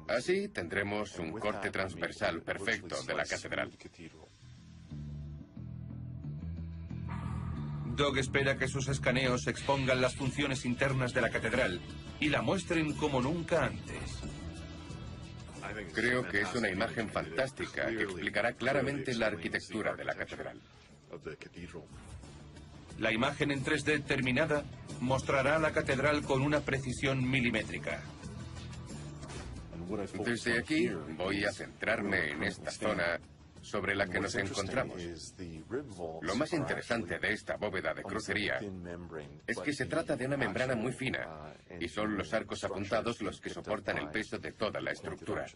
Así tendremos un corte transversal perfecto de la catedral. Doug espera que sus escaneos expongan las funciones internas de la catedral y la muestren como nunca antes. Creo que es una imagen fantástica que explicará claramente la arquitectura de la catedral. La imagen en 3D terminada mostrará la catedral con una precisión milimétrica. Desde aquí voy a centrarme en esta zona sobre la que nos encontramos. Lo más interesante de esta bóveda de crucería es que se trata de una membrana muy fina y son los arcos apuntados los que soportan el peso de toda la estructura.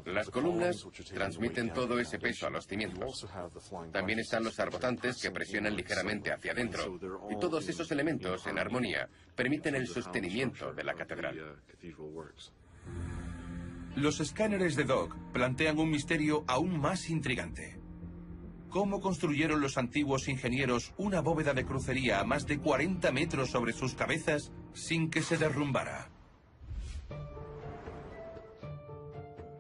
Las columnas transmiten todo ese peso a los cimientos. También están los arbotantes que presionan ligeramente hacia adentro, y todos esos elementos, en armonía, permiten el sostenimiento de la catedral. Los escáneres de Doug plantean un misterio aún más intrigante. ¿Cómo construyeron los antiguos ingenieros una bóveda de crucería a más de 40 metros sobre sus cabezas sin que se derrumbara?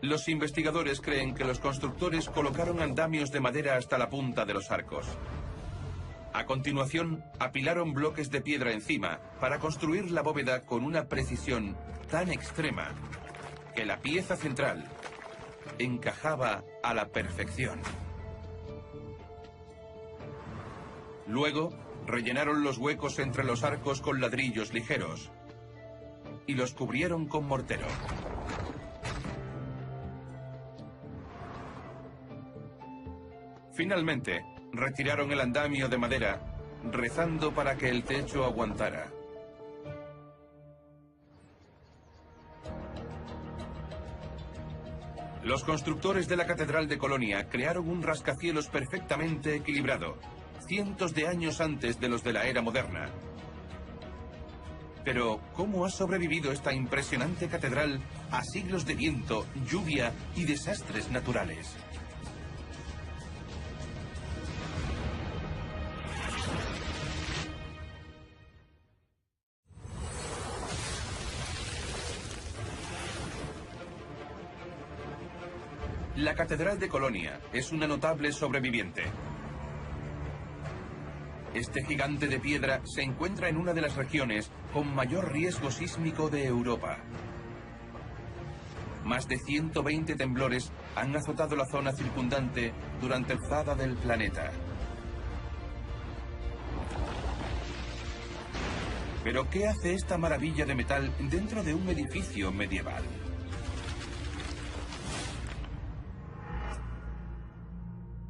Los investigadores creen que los constructores colocaron andamios de madera hasta la punta de los arcos. A continuación, apilaron bloques de piedra encima para construir la bóveda con una precisión tan extrema que la pieza central encajaba a la perfección. Luego, rellenaron los huecos entre los arcos con ladrillos ligeros y los cubrieron con mortero. Finalmente, retiraron el andamio de madera, rezando para que el techo aguantara. Los constructores de la Catedral de Colonia crearon un rascacielos perfectamente equilibrado, cientos de años antes de los de la era moderna. Pero, ¿cómo ha sobrevivido esta impresionante catedral a siglos de viento, lluvia y desastres naturales? La Catedral de Colonia es una notable sobreviviente. Este gigante de piedra se encuentra en una de las regiones con mayor riesgo sísmico de Europa. Más de 120 temblores han azotado la zona circundante durante la alzada del planeta. ¿Pero qué hace esta maravilla de metal dentro de un edificio medieval?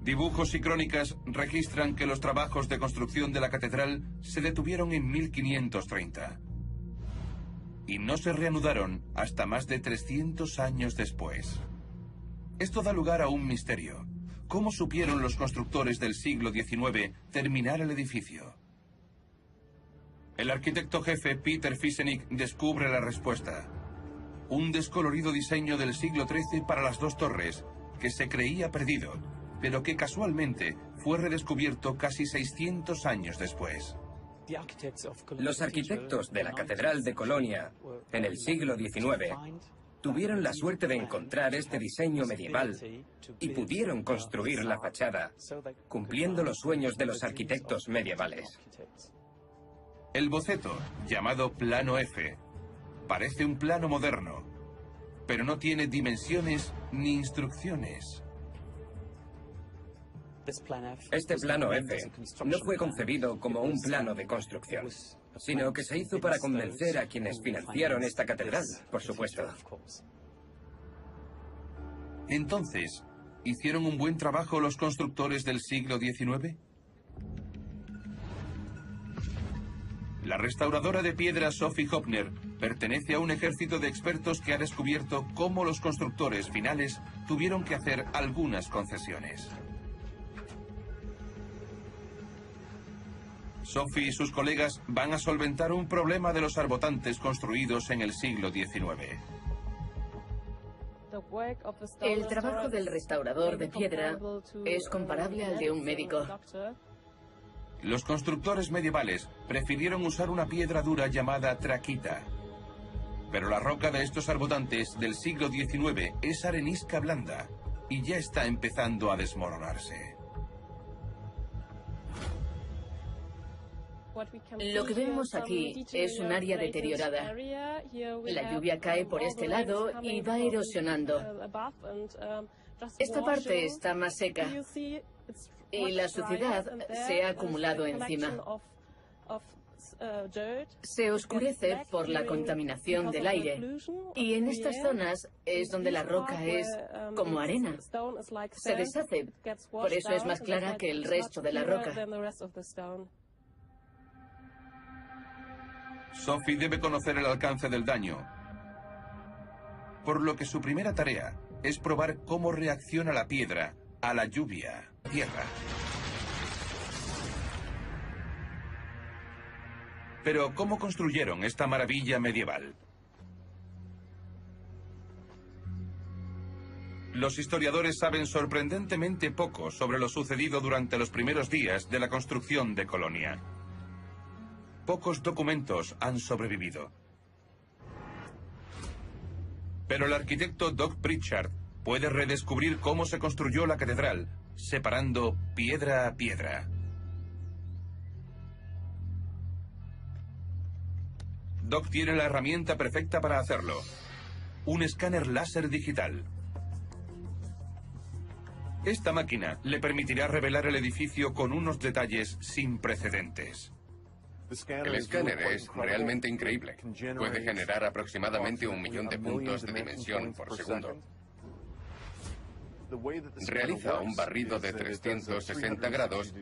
Dibujos y crónicas registran que los trabajos de construcción de la catedral se detuvieron en 1530 y no se reanudaron hasta más de 300 años después. Esto da lugar a un misterio. ¿Cómo supieron los constructores del siglo XIX terminar el edificio? El arquitecto jefe Peter Fiesenig descubre la respuesta. Un descolorido diseño del siglo XIII para las dos torres que se creía perdido, pero que casualmente fue redescubierto casi 600 años después. Los arquitectos de la Catedral de Colonia en el siglo XIX tuvieron la suerte de encontrar este diseño medieval y pudieron construir la fachada, cumpliendo los sueños de los arquitectos medievales. El boceto, llamado Plano F, parece un plano moderno, pero no tiene dimensiones ni instrucciones. Este plano F no fue concebido como un plano de construcción, sino que se hizo para convencer a quienes financiaron esta catedral, por supuesto. Entonces, ¿hicieron un buen trabajo los constructores del siglo XIX? La restauradora de piedra Sophie Hopner pertenece a un ejército de expertos que ha descubierto cómo los constructores finales tuvieron que hacer algunas concesiones. Sophie y sus colegas van a solventar un problema de los arbotantes construidos en el siglo XIX. El trabajo del restaurador de piedra es comparable al de un médico. Los constructores medievales prefirieron usar una piedra dura llamada traquita. Pero la roca de estos arbotantes del siglo XIX es arenisca blanda y ya está empezando a desmoronarse. Lo que vemos aquí es un área deteriorada. La lluvia cae por este lado y va erosionando. Esta parte está más seca y la suciedad se ha acumulado encima. Se oscurece por la contaminación del aire y en estas zonas es donde la roca es como arena. Se deshace, por eso es más clara que el resto de la roca. Sophie debe conocer el alcance del daño, por lo que su primera tarea es probar cómo reacciona la piedra a la lluvia, tierra. Pero, ¿cómo construyeron esta maravilla medieval? Los historiadores saben sorprendentemente poco sobre lo sucedido durante los primeros días de la construcción de Colonia. Pocos documentos han sobrevivido. Pero el arquitecto Doug Pritchard puede redescubrir cómo se construyó la catedral, separando piedra a piedra. Doug tiene la herramienta perfecta para hacerlo: un escáner láser digital. Esta máquina le permitirá revelar el edificio con unos detalles sin precedentes. El escáner es realmente increíble. Puede generar aproximadamente 1 millón de puntos de dimensión por segundo. Realiza un barrido de 360 grados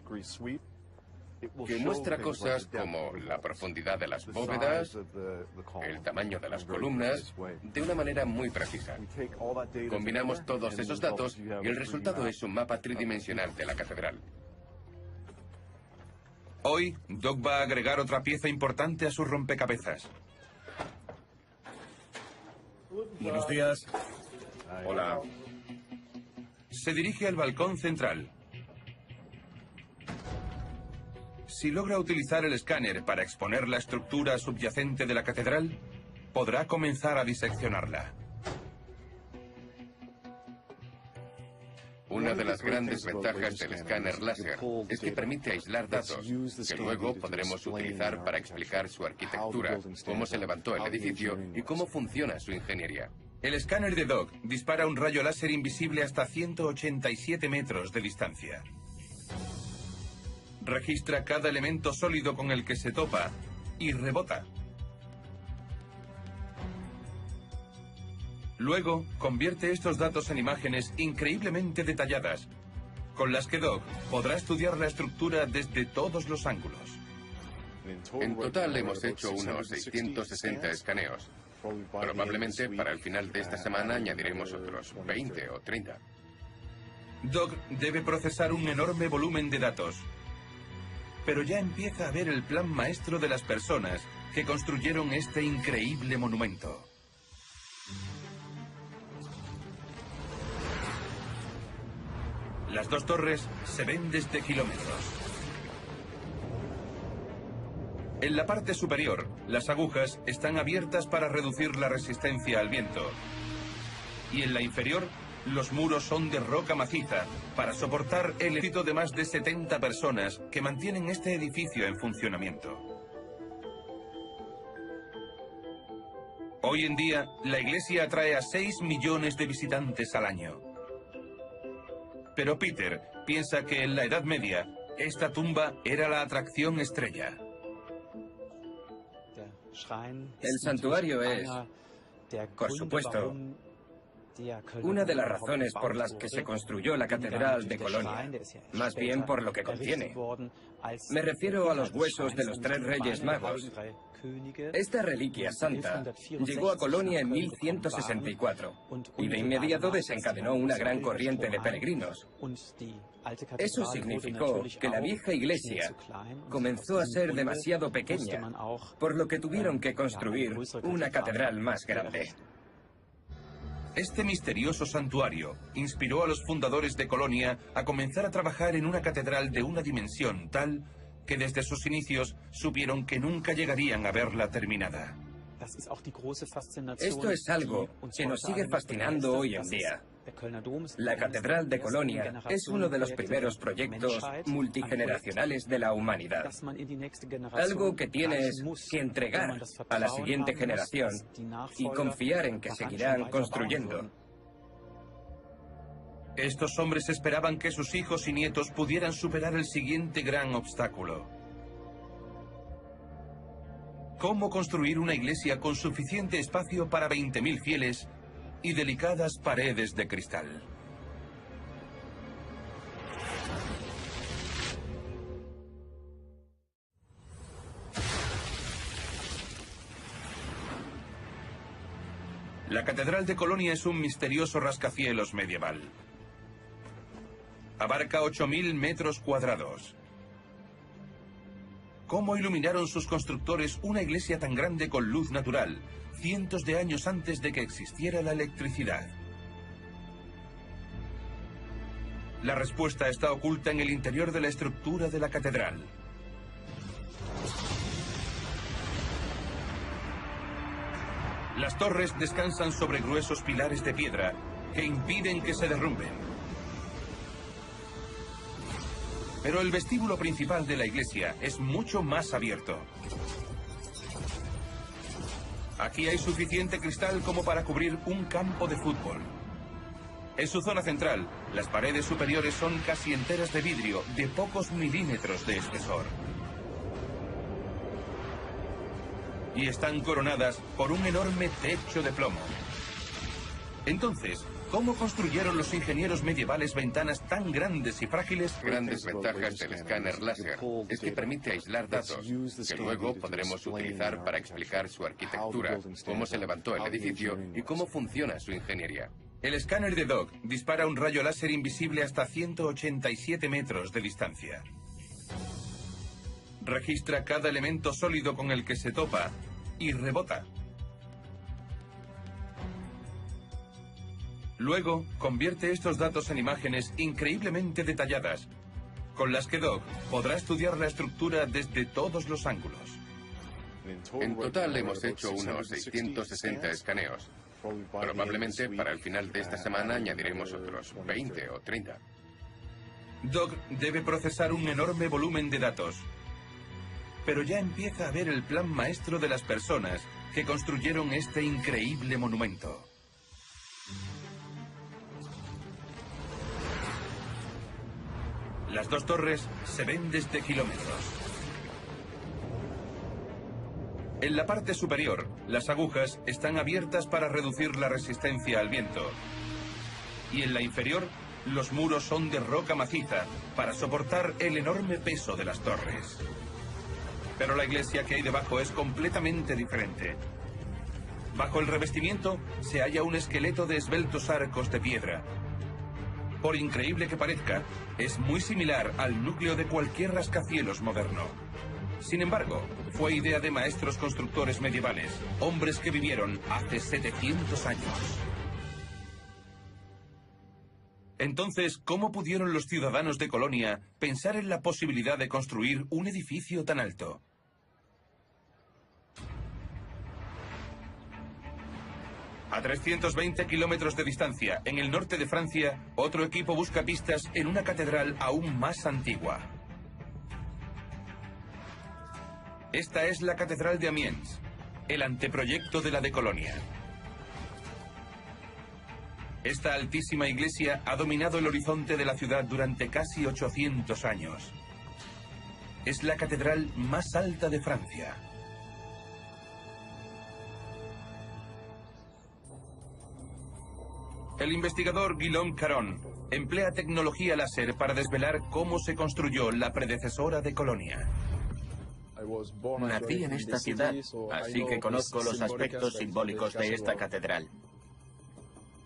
que muestra cosas como la profundidad de las bóvedas, el tamaño de las columnas, de una manera muy precisa. Combinamos todos esos datos y el resultado es un mapa tridimensional de la catedral. Hoy, Doug va a agregar otra pieza importante a su rompecabezas. Buenos días. Hola. Se dirige al balcón central. Si logra utilizar el escáner para exponer la estructura subyacente de la catedral, podrá comenzar a diseccionarla. Una de las grandes ventajas del escáner láser es que permite aislar datos que luego podremos utilizar para explicar su arquitectura, cómo se levantó el edificio y cómo funciona su ingeniería. El escáner de Doug dispara un rayo láser invisible hasta 187 metros de distancia. Registra cada elemento sólido con el que se topa y rebota. Luego, convierte estos datos en imágenes increíblemente detalladas, con las que Doug podrá estudiar la estructura desde todos los ángulos. En total hemos hecho unos 660 escaneos. Probablemente para el final de esta semana añadiremos otros 20 o 30. Doug debe procesar un enorme volumen de datos, pero ya empieza a ver el plan maestro de las personas que construyeron este increíble monumento. Las dos torres se ven desde kilómetros. En la parte superior, las agujas están abiertas para reducir la resistencia al viento, Y en la inferior, los muros son de roca maciza para soportar el ejército de más de 70 personas que mantienen este edificio en funcionamiento. Hoy en día, la iglesia atrae a 6 millones de visitantes al año. Pero Peter piensa que en la Edad Media, esta tumba era la atracción estrella. El santuario es, por supuesto, una de las razones por las que se construyó la Catedral de Colonia, más bien por lo que contiene. Me refiero a los huesos de los 3 reyes magos. Esta reliquia santa llegó a Colonia en 1164 y de inmediato desencadenó una gran corriente de peregrinos. Eso significó que la vieja iglesia comenzó a ser demasiado pequeña, por lo que tuvieron que construir una catedral más grande. Este misterioso santuario inspiró a los fundadores de Colonia a comenzar a trabajar en una catedral de una dimensión tal que desde sus inicios supieron que nunca llegarían a verla terminada. Esto es algo que nos sigue fascinando hoy en día. La Catedral de Colonia es uno de los primeros proyectos multigeneracionales de la humanidad. Algo que tienes que entregar a la siguiente generación y confiar en que seguirán construyendo. Estos hombres esperaban que sus hijos y nietos pudieran superar el siguiente gran obstáculo. ¿Cómo construir una iglesia con suficiente espacio para 20.000 fieles y delicadas paredes de cristal? La Catedral de Colonia es un misterioso rascacielos medieval. Abarca 8.000 metros cuadrados. ¿Cómo iluminaron sus constructores una iglesia tan grande con luz natural, cientos de años antes de que existiera la electricidad? La respuesta está oculta en el interior de la estructura de la catedral. Las torres descansan sobre gruesos pilares de piedra que impiden que se derrumben. Pero el vestíbulo principal de la iglesia es mucho más abierto. Aquí hay suficiente cristal como para cubrir un campo de fútbol. En su zona central, las paredes superiores son casi enteras de vidrio de pocos milímetros de espesor. Y están coronadas por un enorme techo de plomo. Entonces, ¿cómo construyeron los ingenieros medievales ventanas tan grandes y frágiles? Grandes ventajas del escáner láser es que permite aislar datos, que luego podremos utilizar para explicar su arquitectura, cómo se levantó el edificio y cómo funciona su ingeniería. El escáner de Doug dispara un rayo láser invisible hasta 187 metros de distancia. Registra cada elemento sólido con el que se topa y rebota. Luego, convierte estos datos en imágenes increíblemente detalladas, con las que Doug podrá estudiar la estructura desde todos los ángulos. En total hemos hecho unos 660 escaneos. Probablemente para el final de esta semana añadiremos otros 20 o 30. Doug debe procesar un enorme volumen de datos, pero ya empieza a ver el plan maestro de las personas que construyeron este increíble monumento. Las dos torres se ven desde kilómetros. En la parte superior, las agujas están abiertas para reducir la resistencia al viento. Y en la inferior, los muros son de roca maciza para soportar el enorme peso de las torres. Pero la iglesia que hay debajo es completamente diferente. Bajo el revestimiento se halla un esqueleto de esbeltos arcos de piedra. Por increíble que parezca, es muy similar al núcleo de cualquier rascacielos moderno. Sin embargo, fue idea de maestros constructores medievales, hombres que vivieron hace 700 años. Entonces, ¿cómo pudieron los ciudadanos de Colonia pensar en la posibilidad de construir un edificio tan alto? A 320 kilómetros de distancia, en el norte de Francia, otro equipo busca pistas en una catedral aún más antigua. Esta es la Catedral de Amiens, el anteproyecto de la de Colonia. Esta altísima iglesia ha dominado el horizonte de la ciudad durante casi 800 años. Es la catedral más alta de Francia. El investigador Guillaume Caron emplea tecnología láser para desvelar cómo se construyó la predecesora de Colonia. Nací en esta ciudad, así que conozco los aspectos simbólicos de esta catedral.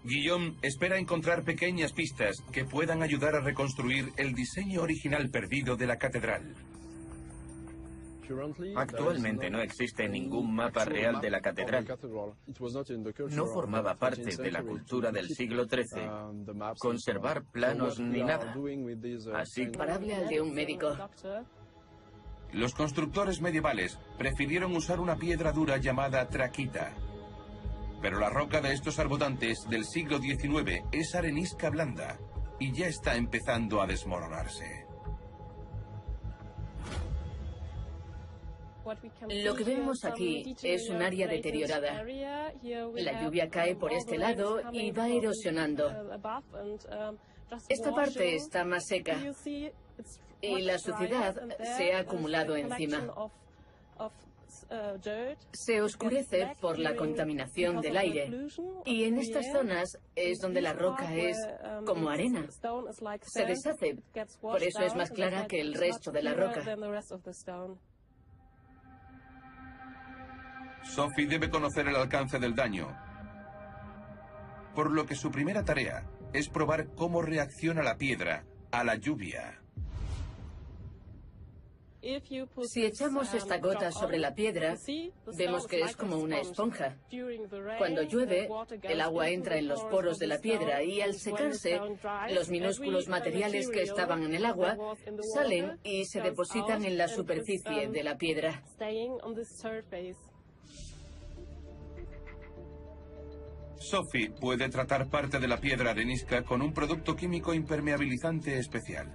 Guillaume espera encontrar pequeñas pistas que puedan ayudar a reconstruir el diseño original perdido de la catedral. Actualmente no existe ningún mapa real de la catedral. No formaba parte de la cultura del siglo XIII conservar planos ni nada. Así Comparable al de un médico. Los constructores medievales prefirieron usar una piedra dura llamada traquita. Pero la roca de estos arbotantes del siglo XIX es arenisca blanda y ya está empezando a desmoronarse. Lo que vemos aquí es un área deteriorada. La lluvia cae por este lado y va erosionando. Esta parte está más seca y la suciedad se ha acumulado encima. Se oscurece por la contaminación del aire y en estas zonas es donde la roca es como arena. Se deshace, por eso es más clara que el resto de la roca. Sophie debe conocer el alcance del daño, por lo que su primera tarea es probar cómo reacciona la piedra a la lluvia. Si echamos esta gota sobre la piedra, vemos que es como una esponja. Cuando llueve, el agua entra en los poros de la piedra y al secarse, los minúsculos materiales que estaban en el agua salen y se depositan en la superficie de la piedra. Sophie puede tratar parte de la piedra arenisca con un producto químico impermeabilizante especial.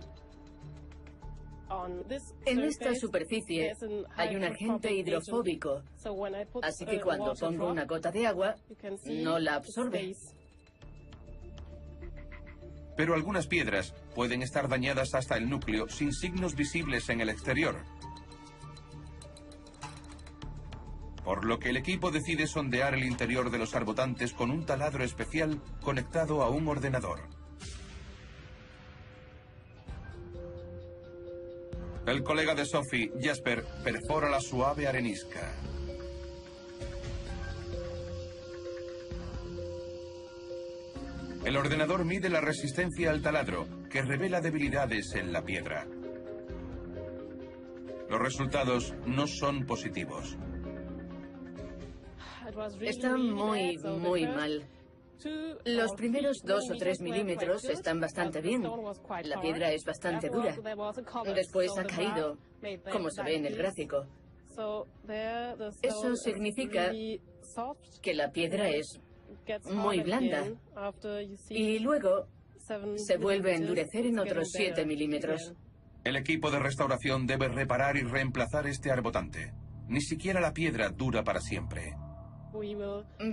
En esta superficie hay un agente hidrofóbico, así que cuando pongo una gota de agua, no la absorbe. Pero algunas piedras pueden estar dañadas hasta el núcleo sin signos visibles en el exterior. Por lo que el equipo decide sondear el interior de los arbotantes con un taladro especial conectado a un ordenador. El colega de Sophie, Jasper, perfora la suave arenisca. El ordenador mide la resistencia al taladro, que revela debilidades en la piedra. Los resultados no son positivos. Está muy mal. Los primeros 2 o 3 milímetros están bastante bien. La piedra es bastante dura. Después ha caído, como se ve en el gráfico. Eso significa que la piedra es muy blanda. Y luego se vuelve a endurecer en otros 7 milímetros. El equipo de restauración debe reparar y reemplazar este arbotante. Ni siquiera la piedra dura para siempre.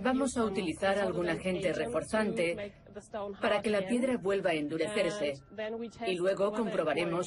Vamos a utilizar algún agente reforzante para que la piedra vuelva a endurecerse y luego comprobaremos